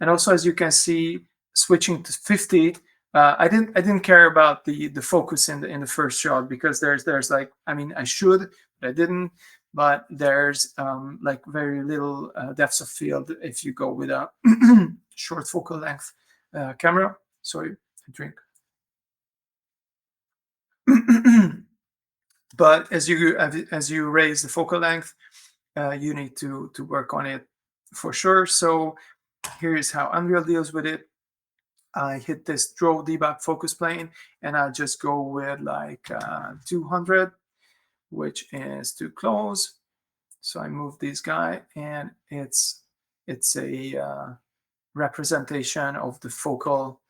And also, as you can see, switching to 50. I didn't care about the focus in the first shot, because there's like, I mean, I should, but I didn't. But there's like very little depth of field if you go with a short focal length camera. Sorry, I drink. But as you raise the focal length, you need to work on it for sure. So here is how Unreal deals with it. I hit this draw debug focus plane, and I just go with like 200, which is too close. So I move this guy, and it's a representation of the focal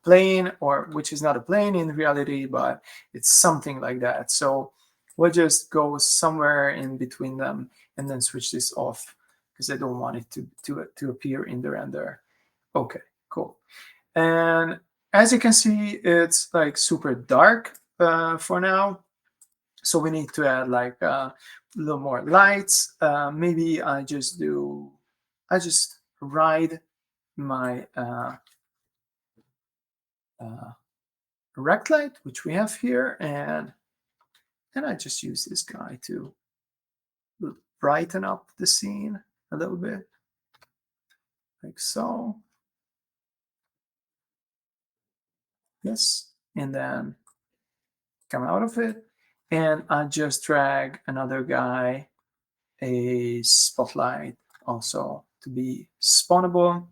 plane, or which is not a plane in reality, but it's something like that. So we'll just go somewhere in between them and then switch this off, because I don't want it to appear in the render. Okay, cool. And as you can see, it's like super dark for now. So we need to add like a little more lights. Maybe I just ride my rect light, which we have here, and I just use this guy to brighten up the scene a little bit, like so. Yes, and then come out of it, and I just drag another guy, a spotlight, also to be spawnable,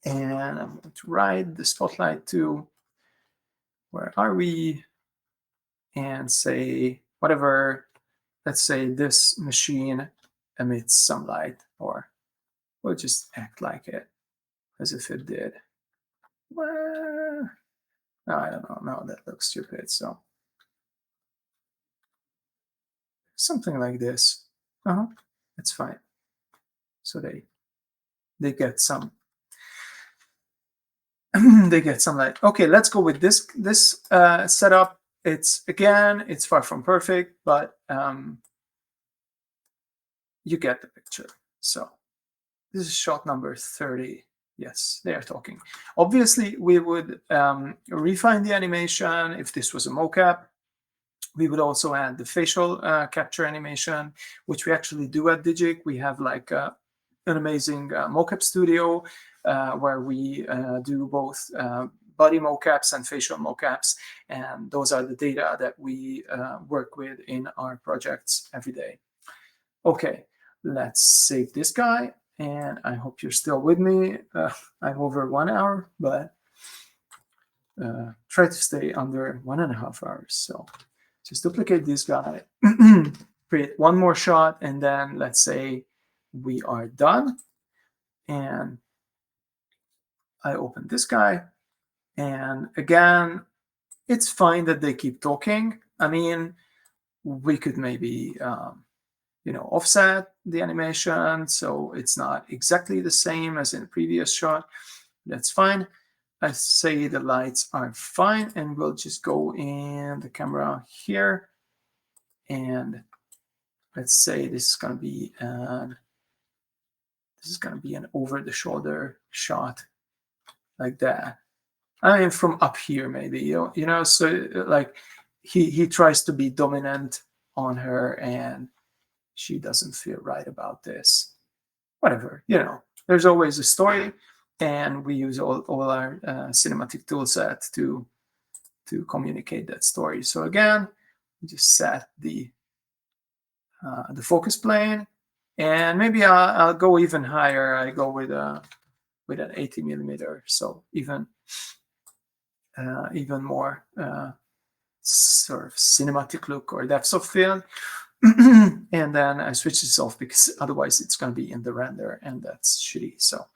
and I'm going to ride the spotlight to, where are we, and say whatever. Let's say this machine emits some light, or we'll just act like it as if it did. Well, no, I don't know. No, that looks stupid. So something like this. It's fine. So they get some they get some light. Okay, let's go with this setup. It's far from perfect, but you get the picture. So this is shot number 30. Yes, they are talking. Obviously, we would refine the animation if this was a mocap. We would also add the facial capture animation, which we actually do at DIGIC. We have like an amazing mocap studio where we do both body mocaps and facial mocaps. And those are the data that we work with in our projects every day. Okay, let's save this guy. And I hope you're still with me. I'm over 1 hour, but try to stay under 1.5 hours. So just duplicate this guy, create one more shot, and then let's say we are done. And I open this guy. And again, it's fine that they keep talking. I mean, we could maybe offset the animation so it's not exactly the same as in the previous shot. That's fine. I say the lights are fine, and we'll just go in the camera here and let's say this is going to be an over-the-shoulder shot like that. I mean, from up here, maybe, you know, so like he tries to be dominant on her and she doesn't feel right about this. Whatever, you know, there's always a story, and we use all our cinematic tool set to communicate that story. So again, we just set the focus plane, and maybe I'll go even higher. I go with an 80 millimeter, so even more sort of cinematic look or depth of field. And then I switch this off because otherwise it's going to be in the render, and that's shitty. So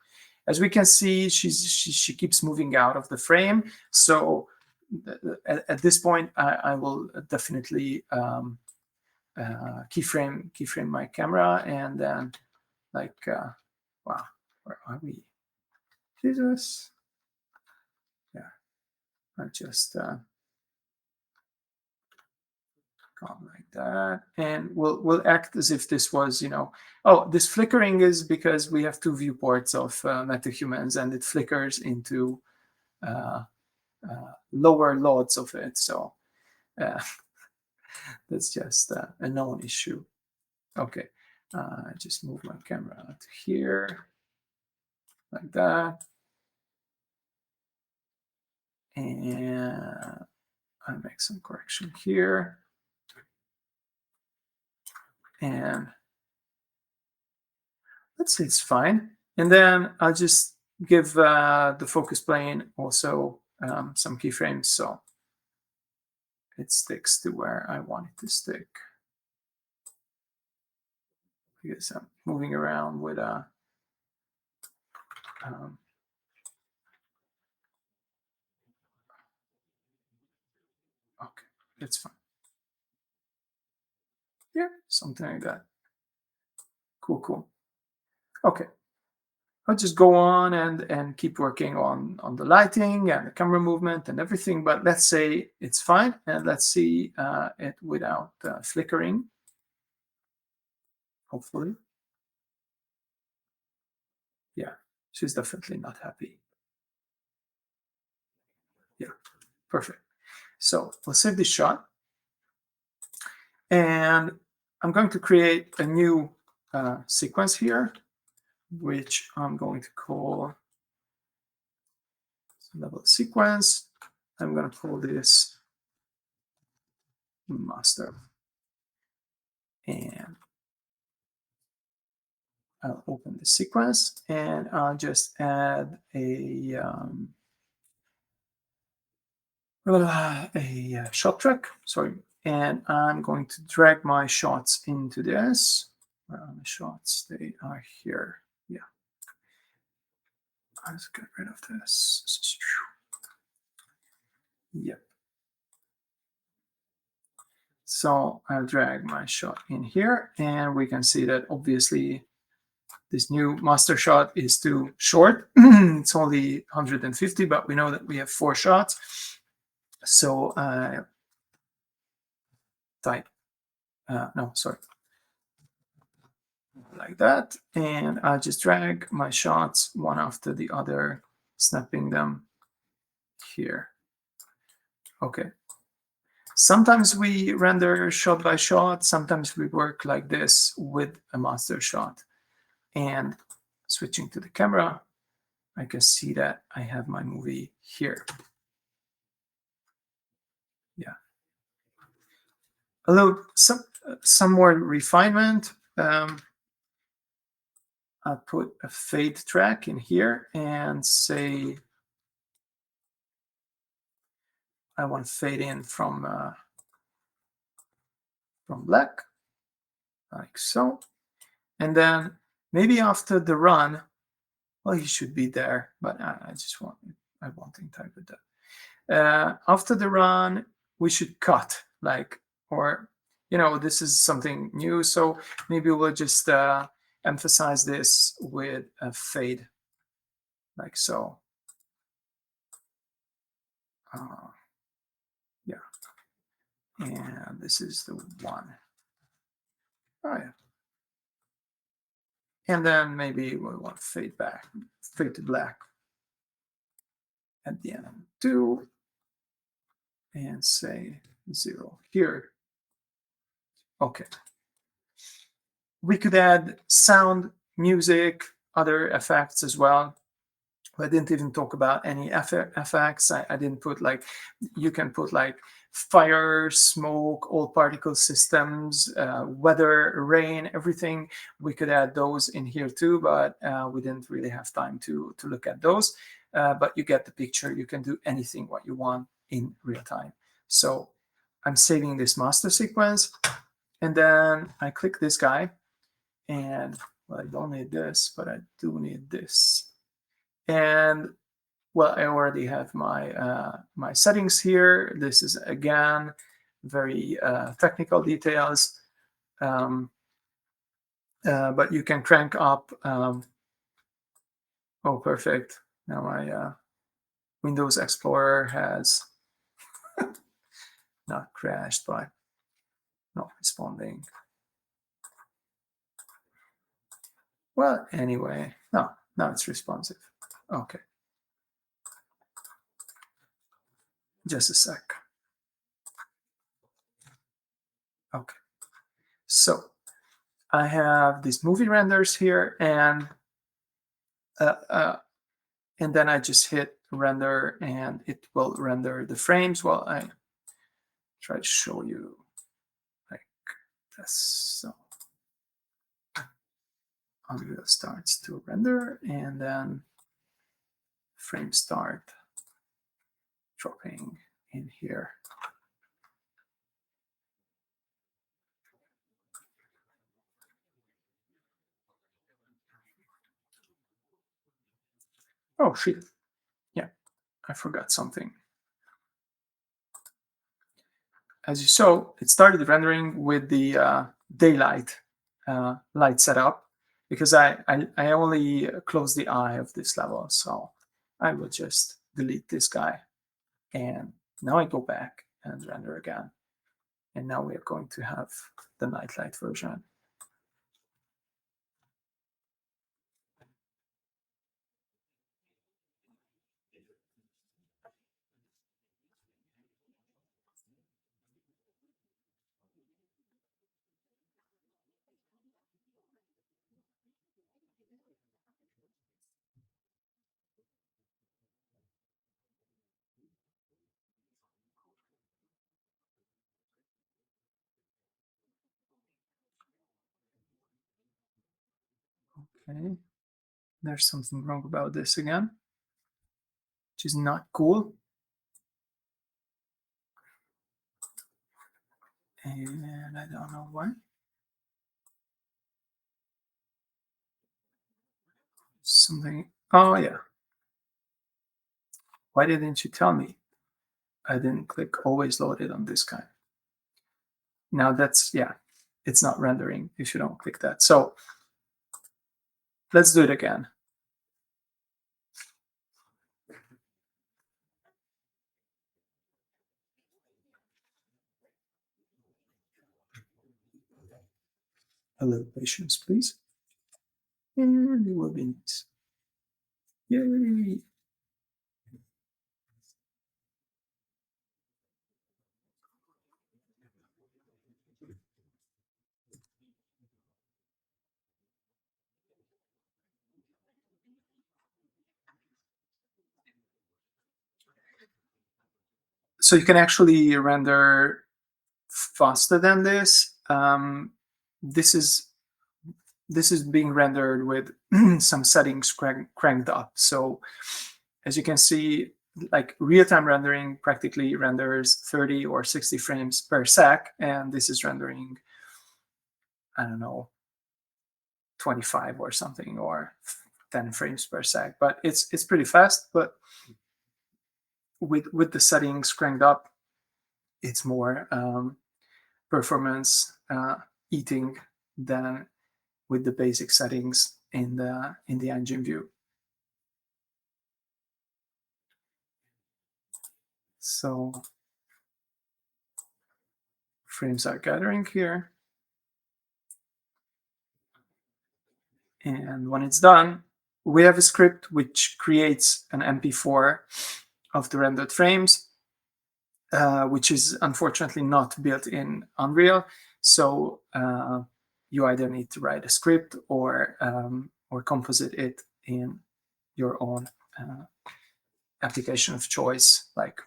as we can see, she keeps moving out of the frame. So at this point, I will definitely keyframe my camera, and then like wow, where are we? Jesus, yeah, I just come like that, and we'll act as if this was, you know, oh, this flickering is because we have two viewports of metahumans, and it flickers into lower loads of it. So that's just a known issue. Okay, just move my camera to here like that, and I make some correction here, and let's say it's fine. And then I'll just give the focus plane also some keyframes so it sticks to where I want it to stick. Because I'm moving around with a okay, that's fine. Yeah, something like that. Cool. Okay. I'll just go on and keep working on the lighting and the camera movement and everything, but let's say it's fine, and let's see it without flickering, hopefully. Yeah, she's definitely not happy. Yeah, perfect. So we'll save this shot, and I'm going to create a new sequence here, which I'm going to call level sequence. I'm going to call this master, and I'll open the sequence, and I'll just add a shot track. Sorry, and I'm going to drag my shots into this. Where are the shots? They are here. Yeah. Let's get rid of this. Yep. So I'll drag my shot in here, and we can see that obviously this new master shot is too short. It's only 150, but we know that we have 4 shots. So like that, and I'll just drag my shots one after the other, snapping them here. Okay. Sometimes we render shot by shot. Sometimes we work like this with a master shot. And switching to the camera, I can see that I have my movie here. Yeah. A little, some more refinement. I'll put a fade track in here and say I want to fade in from black, like so. And then maybe after the run, well, he should be there, but I want in type with that. After the run, we should cut, like, or, you know, this is something new, so maybe we'll just emphasize this with a fade, like so. Yeah. And this is the one. Oh yeah. And then maybe we want to fade to black at the end too, and say 0 here. Okay. We could add sound, music, other effects as well. I didn't even talk about any effects. I didn't put like, you can put like fire, smoke, all particle systems, weather, rain, everything. We could add those in here too, but we didn't really have time to look at those. But you get the picture. You can do anything what you want in real time. So I'm saving this master sequence, and then I click this guy, and well, I don't need this, but I do need this. And well, I already have my my settings here. This is again very technical details, but you can crank up. Oh, perfect! Now my Windows Explorer has not crashed, but not responding. Well, anyway, no, now it's responsive. Okay, just a sec. Okay, so I have these movie renders here, and then I just hit render, and it will render the frames. Well, I try to show you like this. So Unreal starts to render, and then frames start dropping in here. Oh shit! Yeah, I forgot something. As you saw, it started rendering with the daylight light setup, because I only close the eye of this level. So I will just delete this guy, and now I go back and render again. And now we are going to have the nightlight version. Okay, there's something wrong about this again, which is not cool. And I don't know why. Something, oh yeah. Why didn't you tell me? I didn't click always loaded on this guy. Now that's, yeah, it's not rendering if you don't click that. So let's do it again. A little patience, please. And it will be nice. Yay! So you can actually render faster than this. This is being rendered with some settings cranked up. So as you can see, like real-time rendering practically renders 30 or 60 frames per sec, and this is rendering, I don't know, 25 or something, or 10 frames per sec. But it's pretty fast. But with the settings cranked up, it's more performance eating than with the basic settings in the engine view. So frames are gathering here. And when it's done, we have a script which creates an MP4 of the rendered frames, which is unfortunately not built in Unreal. So you either need to write a script or composite it in your own application of choice, like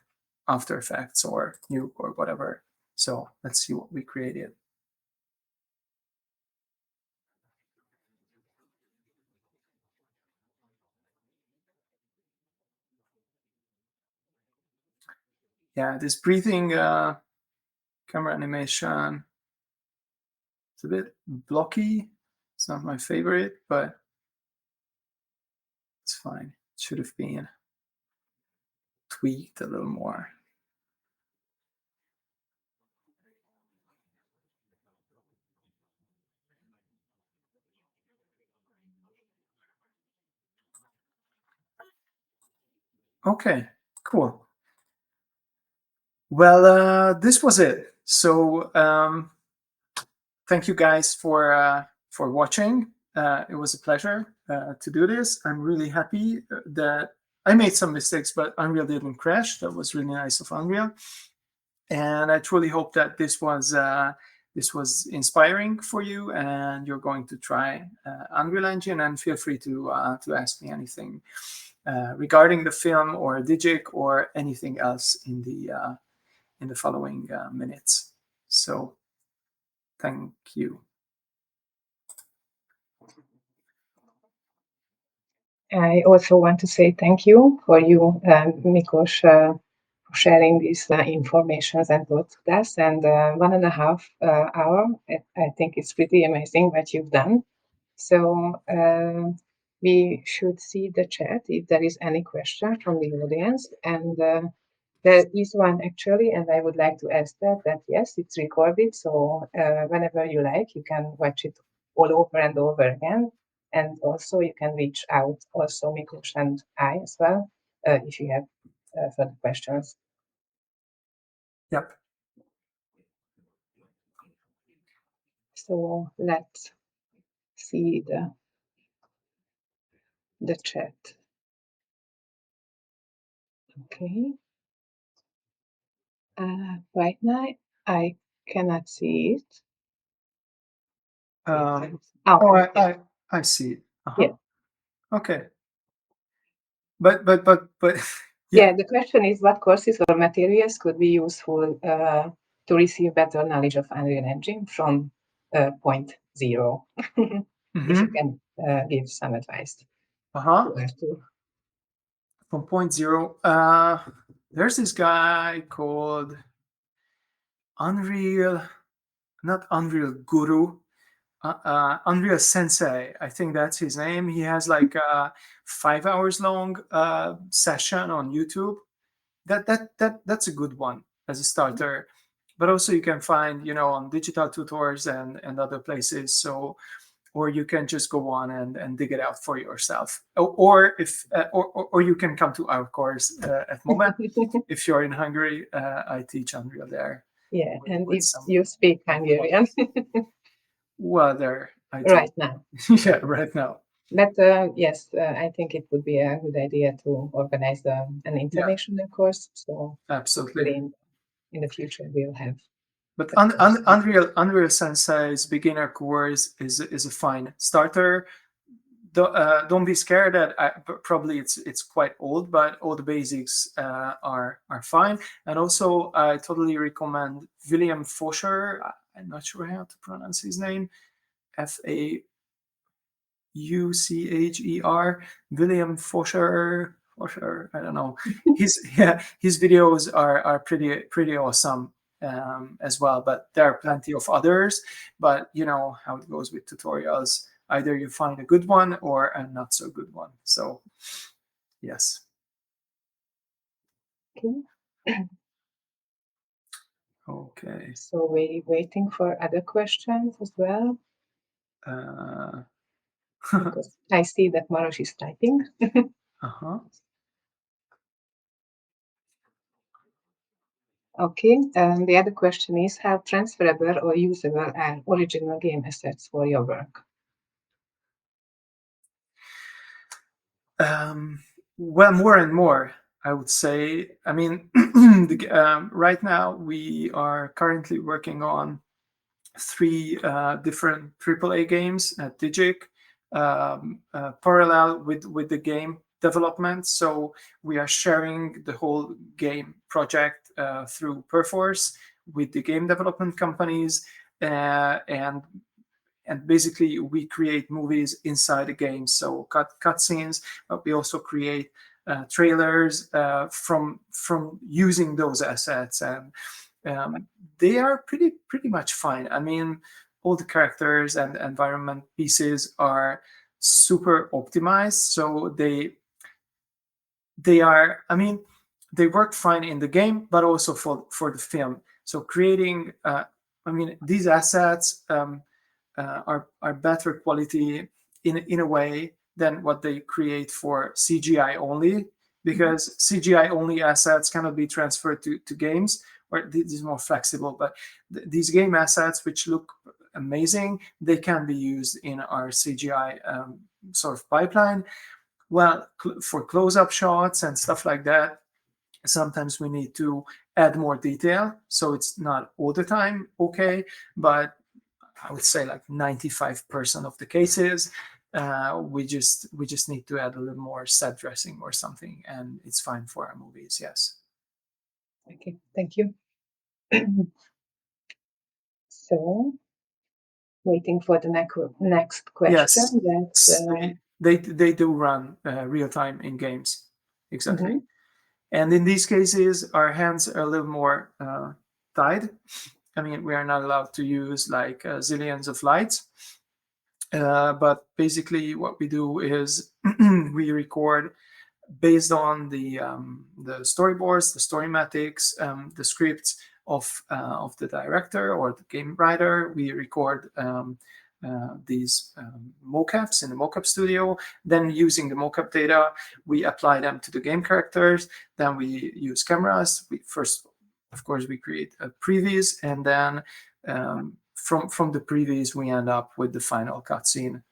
After Effects or Nuke or whatever. So let's see what we created. Yeah, this breathing camera animation, it's a bit blocky. It's not my favorite, but it's fine. It should have been tweaked a little more. Okay, cool. Well, this was it. So thank you guys for watching. It was a pleasure to do this. I'm really happy that I made some mistakes, but Unreal didn't crash. That was really nice of Unreal. And I truly hope that this was inspiring for you, and you're going to try Unreal Engine. And feel free to ask me anything regarding the film or DIGIC or anything else in the following minutes. So thank you. I also want to say thank you for you, Miklós, for sharing these informations and thoughts with us. And 1.5 hour, I think it's pretty amazing what you've done. So we should see the chat if there is any question from the audience. And there is one actually, and I would like to ask that yes, it's recorded. So whenever you like, you can watch it all over and over again. And also you can reach out also Miklós and I as well, if you have further questions. Yep. So let's see the chat. Okay. Right now I cannot see it. I see it. Yeah. Okay. But Yeah, the question is what courses or materials could be useful to receive better knowledge of Unreal Engine from point zero? If you can give some advice to Artur. From point zero, there's this guy called Unreal, not Unreal Guru, Unreal Sensei. I think that's his name. He has like a 5 hours long session on YouTube. That's a good one as a starter. But also you can find, on digital tutors and other places. So, or you can just go on and dig it out for yourself. Or if or you can come to our course at Moment. If you're in Hungary, I teach Unreal there. Yeah, and if you speak Hungarian. Well, there I teach. Right now. Yeah, right now. But yes, I think it would be a good idea to organize an international course. So absolutely, in the future we'll have. But Unreal Sensei's beginner course is a fine starter. Don't be scared that probably it's quite old, but all the basics are fine. And also, I totally recommend William Fosher. I'm not sure how to pronounce his name. Faucher. William Fosher. I don't know. His videos are pretty awesome. As well, but there are plenty of others. But you know how it goes with tutorials. Either you find a good one or a not so good one. So, yes. Okay. So we're waiting for other questions as well. Because I see that Maros is typing. Okay, and the other question is how transferable or usable are original game assets for your work? Well, more and more, I would say. I mean, right now we are currently working on 3 different AAA games at DIGIC, parallel with the game development. So we are sharing the whole game project through Perforce with the game development companies, and basically we create movies inside the game. So cutscenes, but we also create trailers from using those assets, and they are pretty much fine. I mean, all the characters and environment pieces are super optimized, so they are. I mean, they work fine in the game, but also for the film. So creating, I mean, these assets are better quality in a way than what they create for CGI only, because CGI only assets cannot be transferred to games, or this is more flexible. But these game assets, which look amazing, they can be used in our CGI sort of pipeline. Well, for close-up shots and stuff like that, sometimes we need to add more detail. So it's not all the time okay, but I would say like 95% of the cases, we just need to add a little more set dressing or something, and it's fine for our movies. Yes. Okay, thank you. So, waiting for the next question. Yes. That They do run real time in games, exactly. Mhm. And in these cases, our hands are a little more tied. I mean, we are not allowed to use like zillions of lights. But basically, what we do is we record based on the storyboards, the storymatics, the scripts of the director or the game writer. We record these mocaps in the mocap studio. Then, using the mocap data, we apply them to the game characters. Then we use cameras. We first, of course, we create a previews, and then from the previews, we end up with the final cutscene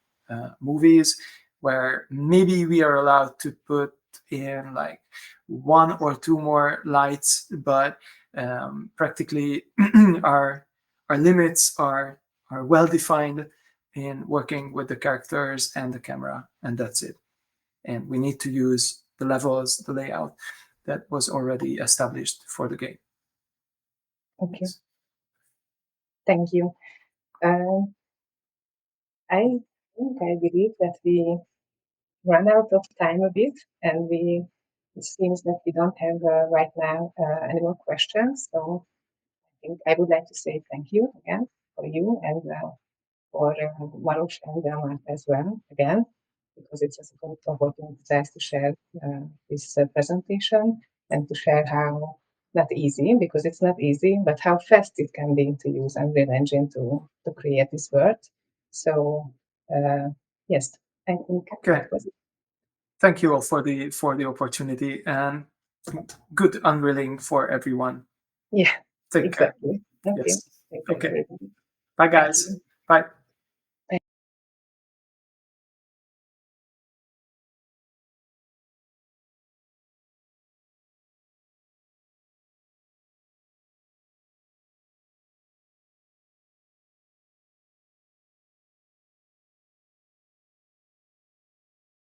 movies, where maybe we are allowed to put in like 1 or 2 more lights, but practically our limits are well defined in working with the characters and the camera, and that's it. And we need to use the levels, the layout that was already established for the game. Okay. Thank you. I believe that we run out of time a bit, and it seems that we don't have right now any more questions. So I think I would like to say thank you again for you and for Maros and Mark as well again, because it's a good opportunity to share this presentation and to share how not easy, because it's not easy, but how fast it can be to use Unreal Engine to create this world. So yes, I think Okay. that was it. Thank you all for the opportunity, and good unwilling for everyone. Yeah, Take care. exactly. Okay. Yes. Thank you. Okay. Bye, guys. Bye.